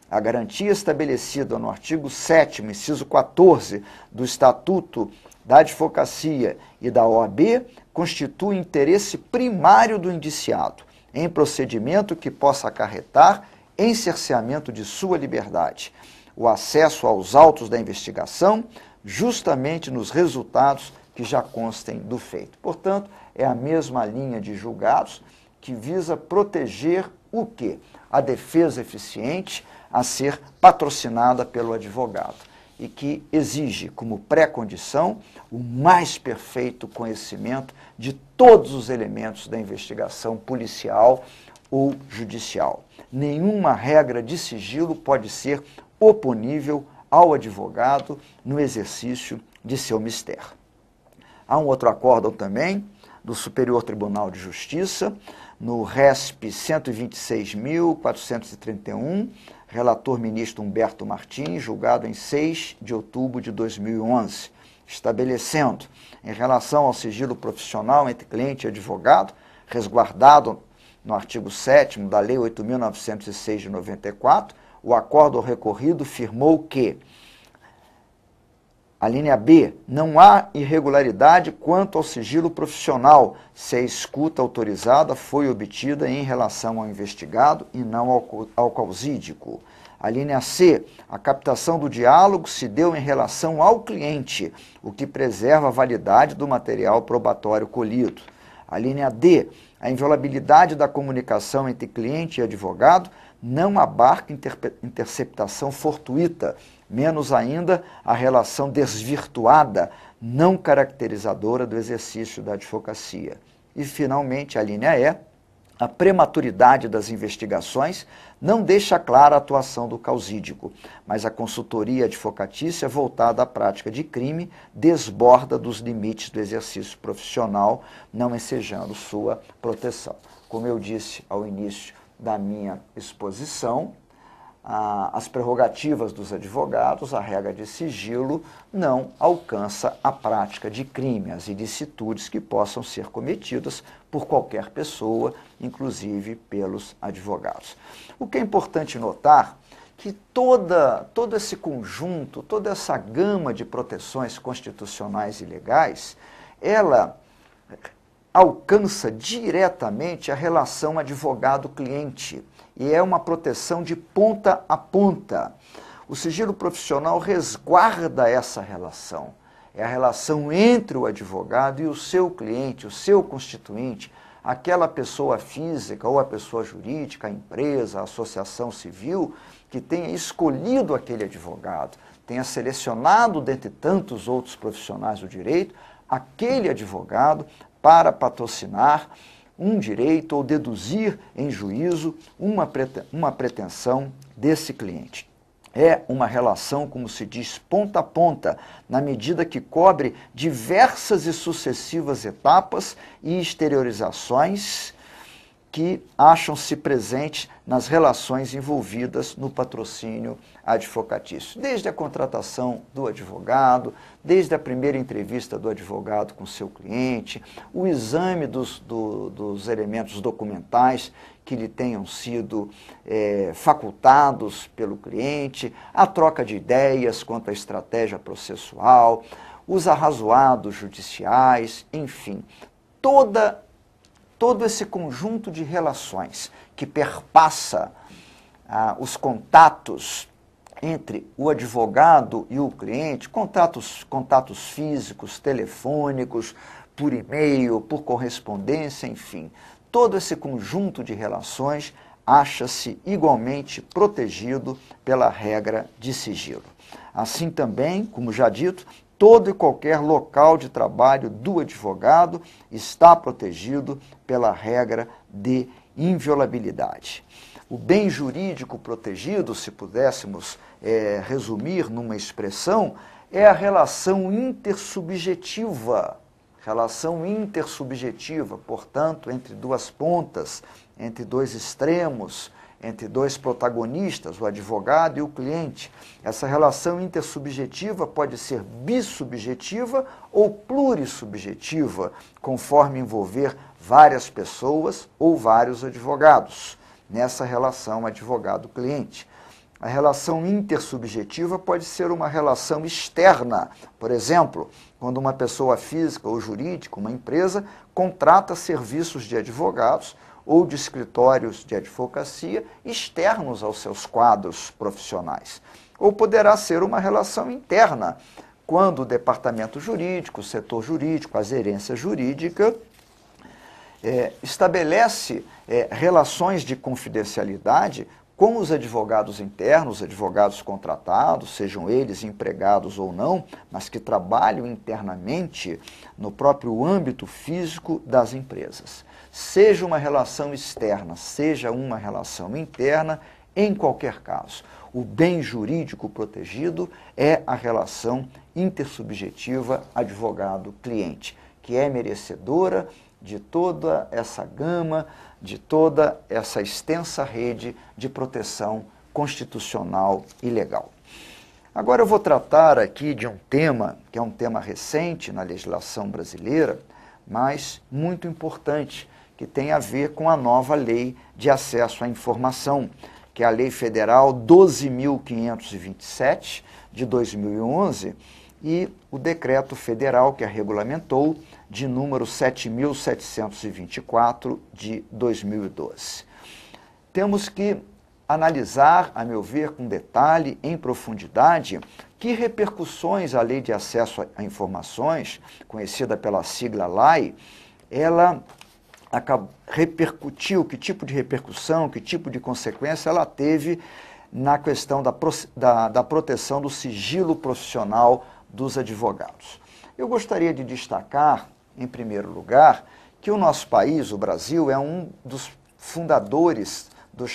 A garantia estabelecida no artigo 7º, inciso 14, do Estatuto da Advocacia e da OAB constitui interesse primário do indiciado em procedimento que possa acarretar em cerceamento de sua liberdade, o acesso aos autos da investigação, justamente nos resultados que já constem do feito. Portanto, é a mesma linha de julgados que visa proteger o quê? A defesa eficiente a ser patrocinada pelo advogado e que exige como pré-condição o mais perfeito conhecimento de todos os elementos da investigação policial ou judicial. Nenhuma regra de sigilo pode ser oponível ao advogado no exercício de seu mistério. Há um outro acórdão também do Superior Tribunal de Justiça, no RESP 126.431, relator ministro Humberto Martins, julgado em 6 de outubro de 2011, estabelecendo, em relação ao sigilo profissional entre cliente e advogado, resguardado no artigo 7º da Lei 8.906 de 94, o acórdão recorrido firmou que, a linha B, não há irregularidade quanto ao sigilo profissional se a escuta autorizada foi obtida em relação ao investigado e não ao causídico. A linha C, a captação do diálogo se deu em relação ao cliente, o que preserva a validade do material probatório colhido. A linha D, a inviolabilidade da comunicação entre cliente e advogado não abarca interceptação fortuita, menos ainda a relação desvirtuada, não caracterizadora do exercício da advocacia. E, finalmente, a linha E, a prematuridade das investigações não deixa clara a atuação do causídico, mas a consultoria advocatícia voltada à prática de crime desborda dos limites do exercício profissional, não ensejando sua proteção. Como eu disse ao início da minha exposição, as prerrogativas dos advogados, a regra de sigilo, não alcança a prática de crime, as ilicitudes que possam ser cometidas por qualquer pessoa, inclusive pelos advogados. O que é importante notar que todo esse conjunto, toda essa gama de proteções constitucionais e legais, ela alcança diretamente a relação advogado-cliente e é uma proteção de ponta a ponta. O sigilo profissional resguarda essa relação. É a relação entre o advogado e o seu cliente, o seu constituinte, aquela pessoa física ou a pessoa jurídica, a empresa, a associação civil, que tenha escolhido aquele advogado, tenha selecionado dentre tantos outros profissionais do direito, aquele advogado para patrocinar um direito ou deduzir em juízo uma pretensão desse cliente. É uma relação, como se diz, ponta a ponta, na medida que cobre diversas e sucessivas etapas e exteriorizações que acham-se presentes nas relações envolvidas no patrocínio advocatício. Desde a contratação do advogado, desde a primeira entrevista do advogado com seu cliente, o exame dos elementos documentais que lhe tenham sido facultados pelo cliente, a troca de ideias quanto à estratégia processual, os arrazoados judiciais, enfim, todo esse conjunto de relações que perpassa os contatos entre o advogado e o cliente, contatos físicos, telefônicos, por e-mail, por correspondência, enfim. Todo esse conjunto de relações acha-se igualmente protegido pela regra de sigilo. Assim também, como já dito, todo e qualquer local de trabalho do advogado está protegido pela regra de inviolabilidade. O bem jurídico protegido, se pudéssemos resumir numa expressão, é a relação intersubjetiva. Relação intersubjetiva, portanto, entre duas pontas, entre dois extremos, entre dois protagonistas, o advogado e o cliente. Essa relação intersubjetiva pode ser bissubjetiva ou plurissubjetiva, conforme envolver várias pessoas ou vários advogados, nessa relação advogado-cliente. A relação intersubjetiva pode ser uma relação externa, por exemplo, quando uma pessoa física ou jurídica, uma empresa, contrata serviços de advogados ou de escritórios de advocacia externos aos seus quadros profissionais. Ou poderá ser uma relação interna, quando o departamento jurídico, o setor jurídico, a gerência jurídica, estabelece relações de confidencialidade com os advogados internos, os advogados contratados, sejam eles empregados ou não, mas que trabalham internamente no próprio âmbito físico das empresas. Seja uma relação externa, seja uma relação interna, em qualquer caso, o bem jurídico protegido é a relação intersubjetiva advogado-cliente, que é merecedora de toda essa gama, de toda essa extensa rede de proteção constitucional e legal. Agora eu vou tratar aqui de um tema, que é um tema recente na legislação brasileira, mas muito importante, que tem a ver com a nova Lei de Acesso à Informação, que é a Lei Federal 12.527, de 2011, e o Decreto Federal que a regulamentou, de número 7.724, de 2012. Temos que analisar, a meu ver, com detalhe, em profundidade, que repercussões a Lei de Acesso a Informações, conhecida pela sigla LAI, ela repercutiu, que tipo de repercussão, que tipo de consequência ela teve na questão da proteção do sigilo profissional dos advogados. Eu gostaria de destacar, em primeiro lugar, que o nosso país, o Brasil, é um dos fundadores da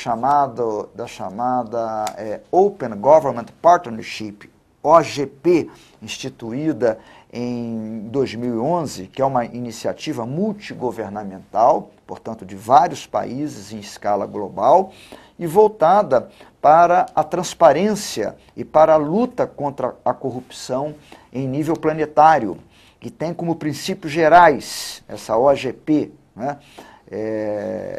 chamada Open Government Partnership, OGP, instituída em 2011, que é uma iniciativa multigovernamental, portanto, de vários países em escala global, e voltada para a transparência e para a luta contra a corrupção em nível planetário, que tem como princípios gerais, essa OGP, né,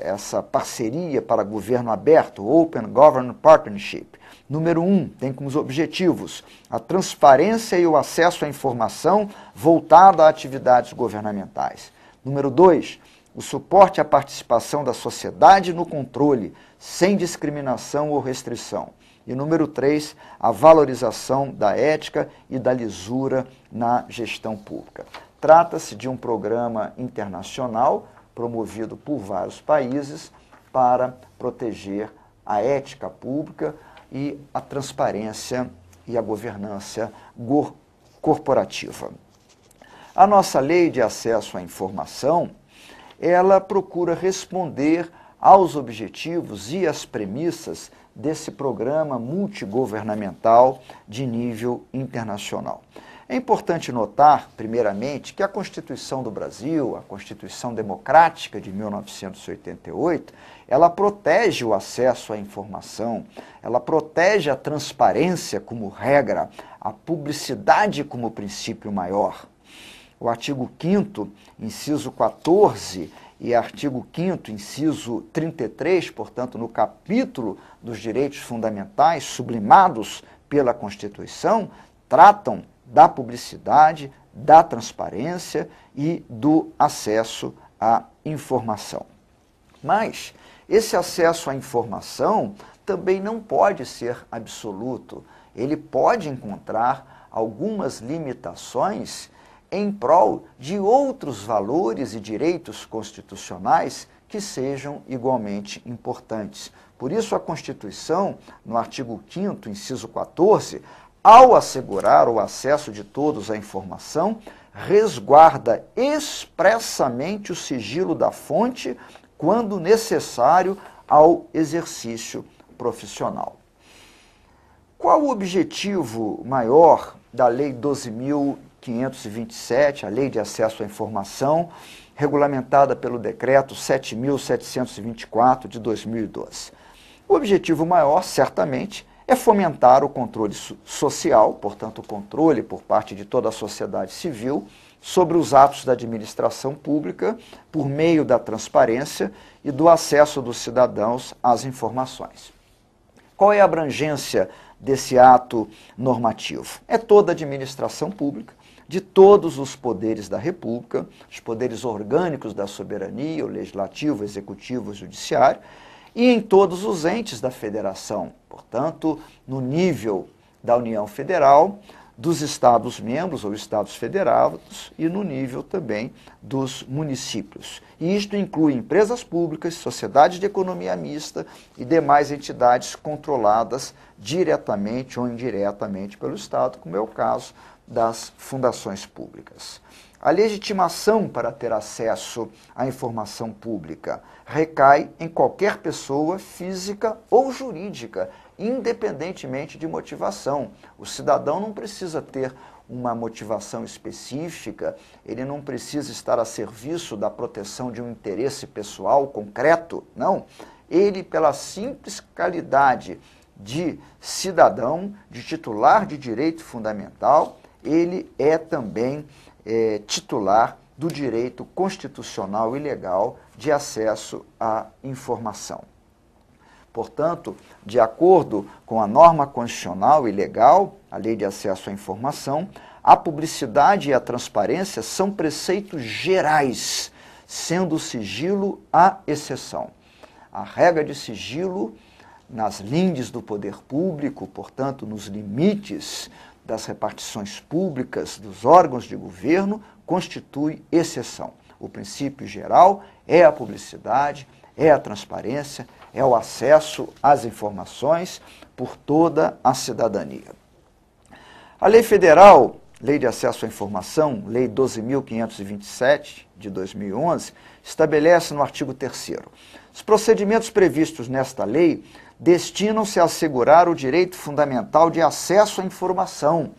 essa parceria para governo aberto, Open Government Partnership. Número 1, tem como objetivos a transparência e o acesso à informação voltada a atividades governamentais. Número 2, o suporte à participação da sociedade no controle, sem discriminação ou restrição. E número 3, a valorização da ética e da lisura na gestão pública. Trata-se de um programa internacional promovido por vários países para proteger a ética pública e a transparência e a governança corporativa. A nossa lei de acesso à informação, ela procura responder aos objetivos e às premissas desse programa multigovernamental de nível internacional. É importante notar, primeiramente, que a Constituição do Brasil, a Constituição Democrática de 1988, ela protege o acesso à informação, ela protege a transparência como regra, a publicidade como princípio maior. O artigo 5º, inciso 14, e artigo 5º, inciso 33, portanto, no capítulo dos direitos fundamentais sublimados pela Constituição, tratam da publicidade, da transparência e do acesso à informação. Mas esse acesso à informação também não pode ser absoluto. Ele pode encontrar algumas limitações em prol de outros valores e direitos constitucionais que sejam igualmente importantes. Por isso, a Constituição, no artigo 5º, inciso 14, ao assegurar o acesso de todos à informação, resguarda expressamente o sigilo da fonte quando necessário ao exercício profissional. Qual o objetivo maior da Lei 12.527, a Lei de Acesso à Informação, regulamentada pelo Decreto 7.724 de 2012? O objetivo maior, certamente, é fomentar o controle social, portanto, o controle por parte de toda a sociedade civil sobre os atos da administração pública por meio da transparência e do acesso dos cidadãos às informações. Qual é a abrangência desse ato normativo? É toda a administração pública, de todos os poderes da República, os poderes orgânicos da soberania, o legislativo, o executivo, o judiciário, e em todos os entes da federação, portanto, no nível da União Federal, dos Estados-membros ou Estados federados e no nível também dos municípios. E isto inclui empresas públicas, sociedades de economia mista e demais entidades controladas diretamente ou indiretamente pelo Estado, como é o caso das fundações públicas. A legitimação para ter acesso à informação pública recai em qualquer pessoa física ou jurídica, independentemente de motivação. O cidadão não precisa ter uma motivação específica, ele não precisa estar a serviço da proteção de um interesse pessoal concreto, não. Ele, pela simples qualidade de cidadão, de titular de direito fundamental, ele é também titular do direito constitucional e legal de acesso à informação. Portanto, de acordo com a norma constitucional e legal, a Lei de Acesso à Informação, a publicidade e a transparência são preceitos gerais, sendo o sigilo a exceção. A regra de sigilo, nas lindes do poder público, portanto, nos limites das repartições públicas dos órgãos de governo, constitui exceção. O princípio geral é a publicidade, é a transparência, é o acesso às informações por toda a cidadania. A Lei Federal, Lei de Acesso à Informação, Lei 12.527, de 2011, estabelece no artigo 3º: os procedimentos previstos nesta lei destinam-se a assegurar o direito fundamental de acesso à informação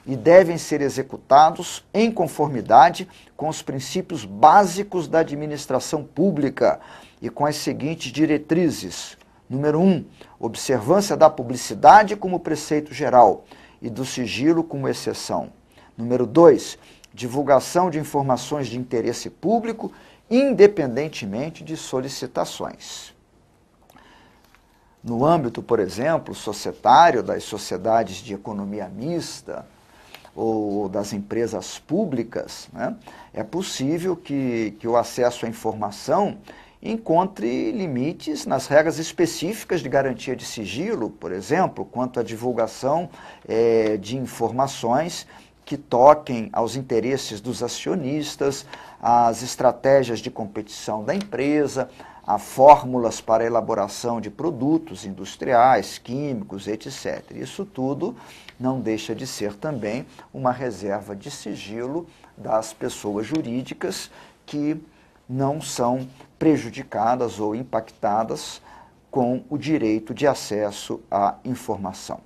e devem ser executados em conformidade com os princípios básicos da administração pública e com as seguintes diretrizes. Número 1, observância da publicidade como preceito geral e do sigilo como exceção. Número 2, divulgação de informações de interesse público independentemente de solicitações. No âmbito, por exemplo, societário, das sociedades de economia mista ou das empresas públicas, né, é possível que o acesso à informação encontre limites nas regras específicas de garantia de sigilo, por exemplo, quanto à divulgação de informações que toquem aos interesses dos acionistas, às estratégias de competição da empresa, a fórmulas para a elaboração de produtos industriais, químicos, etc. Isso tudo não deixa de ser também uma reserva de sigilo das pessoas jurídicas que não são prejudicadas ou impactadas com o direito de acesso à informação.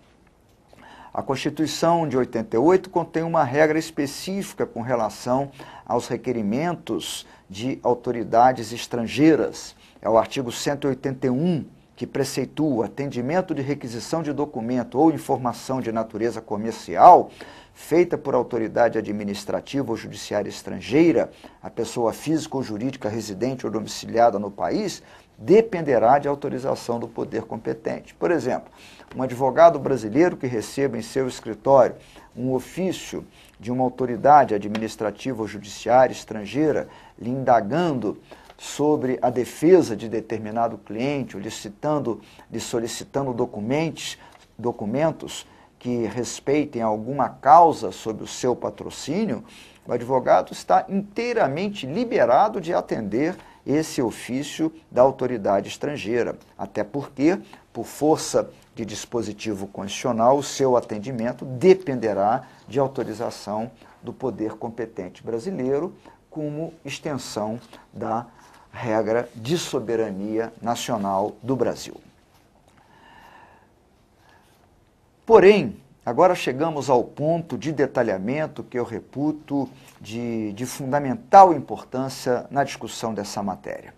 A Constituição de 88 contém uma regra específica com relação aos requerimentos de autoridades estrangeiras. É o artigo 181, que preceitua o atendimento de requisição de documento ou informação de natureza comercial feita por autoridade administrativa ou judiciária estrangeira, a pessoa física ou jurídica residente ou domiciliada no país, dependerá de autorização do poder competente. Por exemplo, um advogado brasileiro que receba em seu escritório um ofício de uma autoridade administrativa ou judiciária estrangeira lhe indagando sobre a defesa de determinado cliente, ou lhe solicitando documentos que respeitem alguma causa sob o seu patrocínio, o advogado está inteiramente liberado de atender esse ofício da autoridade estrangeira, até porque, por força de dispositivo constitucional, o seu atendimento dependerá de autorização do poder competente brasileiro, como extensão da regra de soberania nacional do Brasil. Porém, agora chegamos ao ponto de detalhamento que eu reputo de fundamental importância na discussão dessa matéria.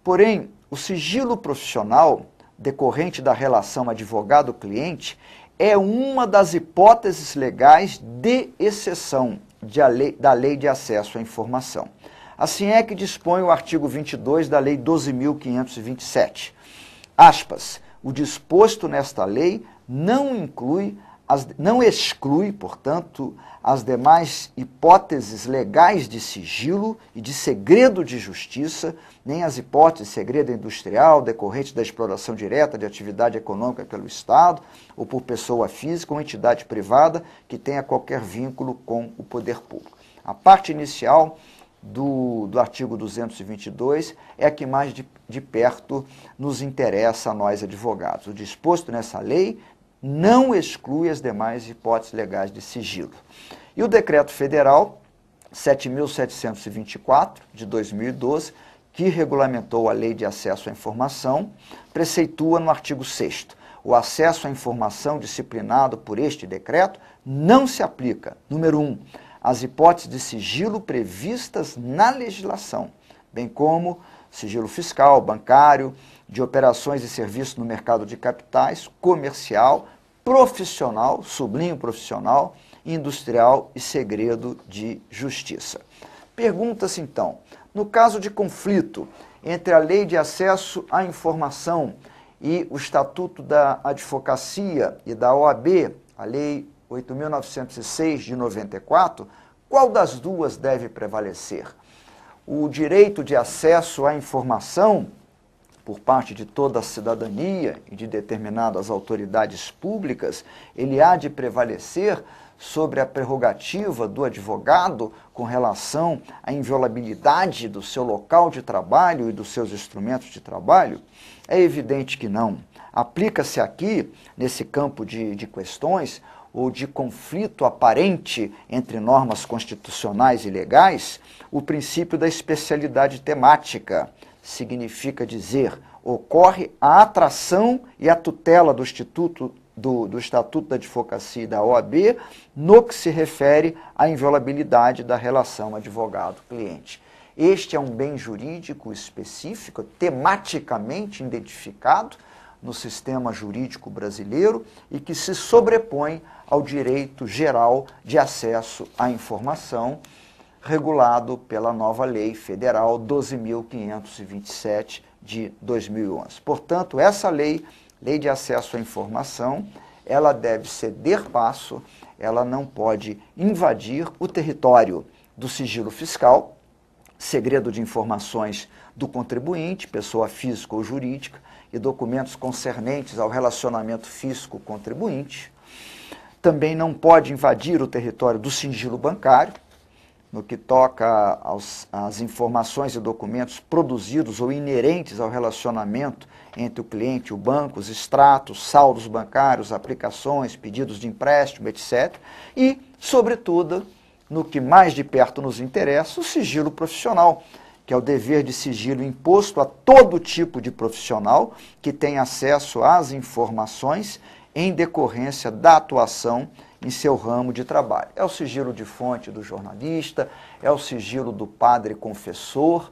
Porém, o sigilo profissional decorrente da relação advogado-cliente é uma das hipóteses legais de exceção da Lei de Acesso à Informação. Assim é que dispõe o artigo 22 da Lei 12.527. Aspas, o disposto nesta lei não exclui, portanto, as demais hipóteses legais de sigilo e de segredo de justiça, nem as hipóteses de segredo industrial decorrente da exploração direta de atividade econômica pelo Estado ou por pessoa física ou entidade privada que tenha qualquer vínculo com o poder público. A parte inicial do artigo 222 é a que mais de perto nos interessa a nós advogados. O disposto nessa lei não exclui as demais hipóteses legais de sigilo. E o Decreto Federal 7.724, de 2012, que regulamentou a Lei de Acesso à Informação, preceitua no artigo 6º: o acesso à informação disciplinado por este decreto não se aplica, número 1, às hipóteses de sigilo previstas na legislação, bem como sigilo fiscal, bancário, de operações e serviços no mercado de capitais, comercial, profissional, sublinho profissional, industrial e segredo de justiça. Pergunta-se então, no caso de conflito entre a Lei de Acesso à Informação e o Estatuto da Advocacia e da OAB, a Lei 8.906 de 94, qual das duas deve prevalecer? O direito de acesso à informação por parte de toda a cidadania e de determinadas autoridades públicas, ele há de prevalecer sobre a prerrogativa do advogado com relação à inviolabilidade do seu local de trabalho e dos seus instrumentos de trabalho? É evidente que não. Aplica-se aqui, nesse campo de questões, ou de conflito aparente entre normas constitucionais e legais, o princípio da especialidade temática. Significa dizer, ocorre a atração e a tutela do Estatuto da Advocacia e da OAB no que se refere à inviolabilidade da relação advogado-cliente. Este é um bem jurídico específico, tematicamente identificado no sistema jurídico brasileiro e que se sobrepõe ao direito geral de acesso à informação, regulado pela nova Lei Federal 12.527 de 2011. Portanto, essa lei de acesso à informação, ela deve ceder passo, ela não pode invadir o território do sigilo fiscal, segredo de informações do contribuinte, pessoa física ou jurídica, e documentos concernentes ao relacionamento físico-contribuinte. Também não pode invadir o território do sigilo bancário, no que toca às informações e documentos produzidos ou inerentes ao relacionamento entre o cliente e o banco, os extratos, saldos bancários, aplicações, pedidos de empréstimo, etc. E, sobretudo, no que mais de perto nos interessa, o sigilo profissional, que é o dever de sigilo imposto a todo tipo de profissional que tem acesso às informações em decorrência da atuação em seu ramo de trabalho. É o sigilo de fonte do jornalista, é o sigilo do padre confessor.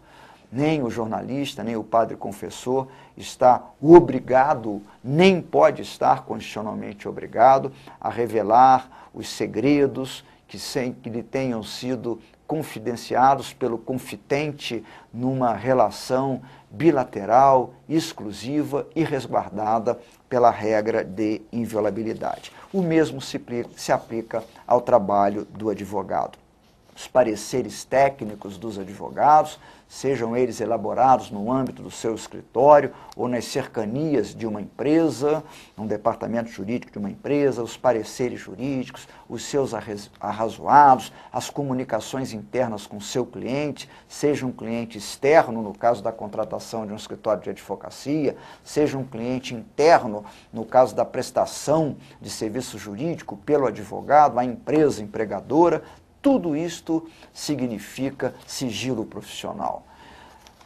Nem o jornalista, nem o padre confessor está obrigado, nem pode estar constitucionalmente obrigado a revelar os segredos que lhe tenham sido confidenciados pelo confitente numa relação bilateral, exclusiva e resguardada pela regra de inviolabilidade. O mesmo se aplica ao trabalho do advogado. Os pareceres técnicos dos advogados, sejam eles elaborados no âmbito do seu escritório ou nas cercanias de uma empresa, num departamento jurídico de uma empresa, os pareceres jurídicos, os seus arrazoados, as comunicações internas com o seu cliente, seja um cliente externo, no caso da contratação de um escritório de advocacia, seja um cliente interno, no caso da prestação de serviço jurídico pelo advogado, a empresa empregadora. Tudo isto significa sigilo profissional.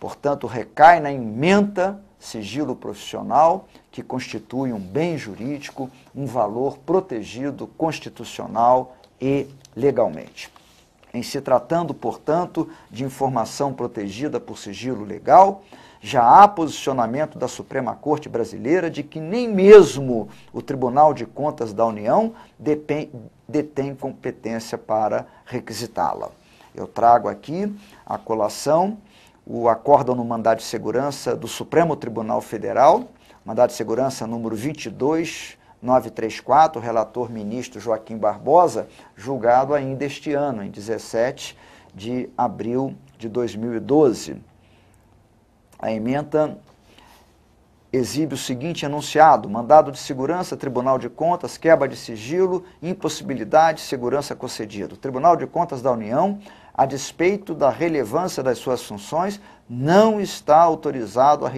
Portanto, recai na ementa sigilo profissional, que constitui um bem jurídico, um valor protegido constitucional e legalmente. Em se tratando, portanto, de informação protegida por sigilo legal, já há posicionamento da Suprema Corte Brasileira de que nem mesmo o Tribunal de Contas da União detém competência para requisitá-la. Eu trago aqui a colação o acórdão no mandado de segurança do Supremo Tribunal Federal, mandado de segurança número 22934, relator ministro Joaquim Barbosa, julgado ainda este ano, em 17 de abril de 2012. A ementa exibe o seguinte enunciado: mandado de segurança, Tribunal de Contas, quebra de sigilo, impossibilidade, segurança concedido. O Tribunal de Contas da União, a despeito da relevância das suas funções, não está autorizado a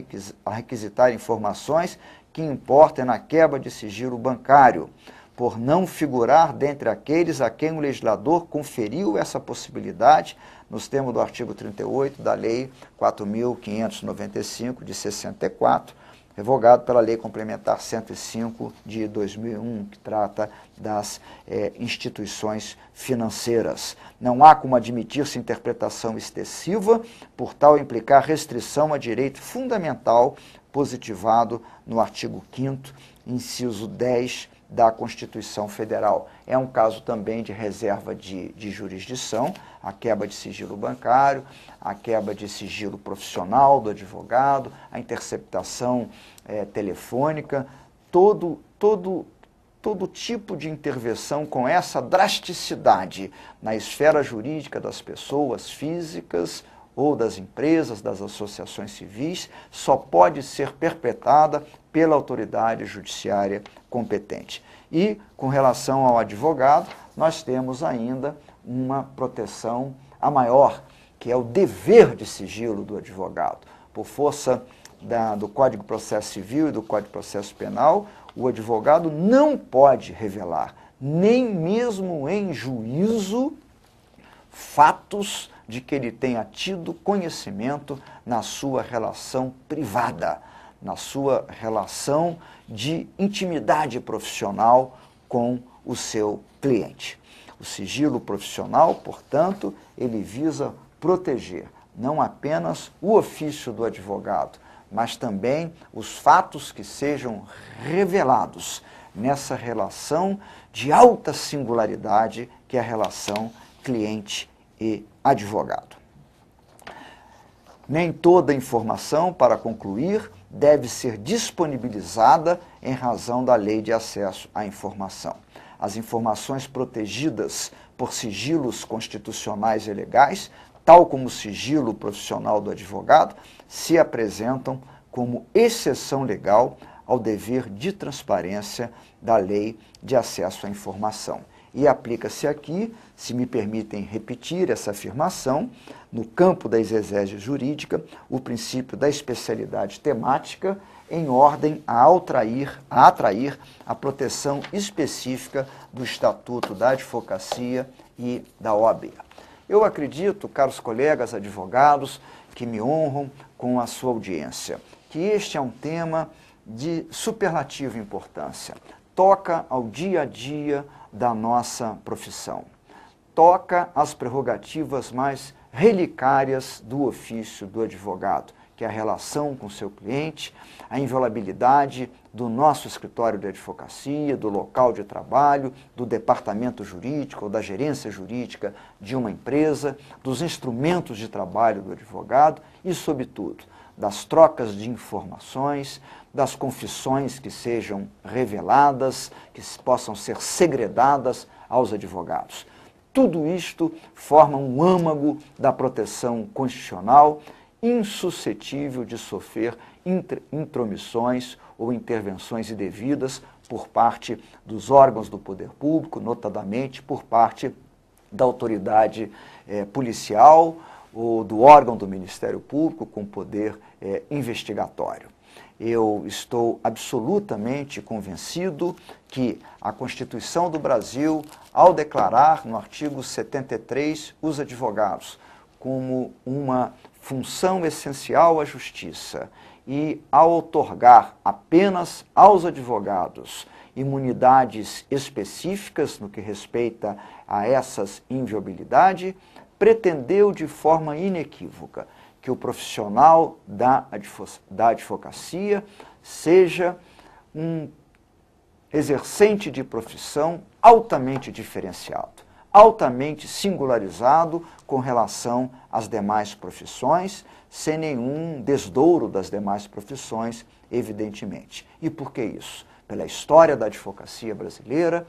requisitar informações que importem na quebra de sigilo bancário, por não figurar dentre aqueles a quem o legislador conferiu essa possibilidade nos termos do artigo 38 da Lei 4.595 de 64, revogado pela Lei Complementar 105 de 2001, que trata das instituições financeiras. Não há como admitir-se interpretação excessiva, por tal implicar restrição a direito fundamental positivado no artigo 5º, inciso 10 da Constituição Federal. É um caso também de reserva de jurisdição, a quebra de sigilo bancário, a quebra de sigilo profissional do advogado, a interceptação telefônica, todo tipo de intervenção com essa drasticidade na esfera jurídica das pessoas físicas ou das empresas, das associações civis, só pode ser perpetrada pela autoridade judiciária competente. E, com relação ao advogado, nós temos ainda uma proteção a maior, que é o dever de sigilo do advogado. Por força do Código de Processo Civil e do Código de Processo Penal, o advogado não pode revelar, nem mesmo em juízo, fatos de que ele tenha tido conhecimento na sua relação privada, na sua relação de intimidade profissional com o seu cliente. O sigilo profissional, portanto, ele visa proteger não apenas o ofício do advogado, mas também os fatos que sejam revelados nessa relação de alta singularidade que é a relação cliente e advogado. Nem toda informação, para concluir, deve ser disponibilizada em razão da Lei de Acesso à Informação. As informações protegidas por sigilos constitucionais e legais, tal como o sigilo profissional do advogado, se apresentam como exceção legal ao dever de transparência da Lei de Acesso à Informação. E aplica-se aqui, se me permitem repetir essa afirmação, no campo da exegese jurídica, o princípio da especialidade temática em ordem a atrair a proteção específica do Estatuto da Advocacia e da OAB. Eu acredito, caros colegas advogados, que me honram com a sua audiência, que este é um tema de superlativa importância. Toca ao dia a dia da nossa profissão. Toca as prerrogativas mais relicárias do ofício do advogado, que é a relação com o seu cliente, a inviolabilidade do nosso escritório de advocacia, do local de trabalho, do departamento jurídico ou da gerência jurídica de uma empresa, dos instrumentos de trabalho do advogado e, sobretudo, das trocas de informações, das confissões que sejam reveladas, que possam ser segredadas aos advogados. Tudo isto forma um âmago da proteção constitucional insuscetível de sofrer intromissões ou intervenções indevidas por parte dos órgãos do poder público, notadamente por parte da autoridade policial ou do órgão do Ministério Público com poder investigatório. Eu estou absolutamente convencido que a Constituição do Brasil, ao declarar no artigo 73 os advogados como uma função essencial à justiça e ao outorgar apenas aos advogados imunidades específicas no que respeita a essas inviolabilidade, pretendeu de forma inequívoca que o profissional da advocacia seja um exercente de profissão altamente diferenciado, altamente singularizado com relação às demais profissões, sem nenhum desdouro das demais profissões, evidentemente. E por que isso? Pela história da advocacia brasileira,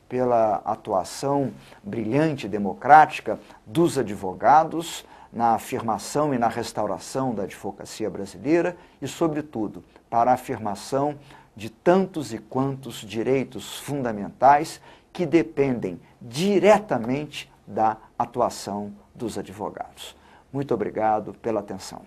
pela atuação brilhante e democrática dos advogados na afirmação e na restauração da advocacia brasileira e, sobretudo, para a afirmação de tantos e quantos direitos fundamentais que dependem diretamente da atuação dos advogados. Muito obrigado pela atenção.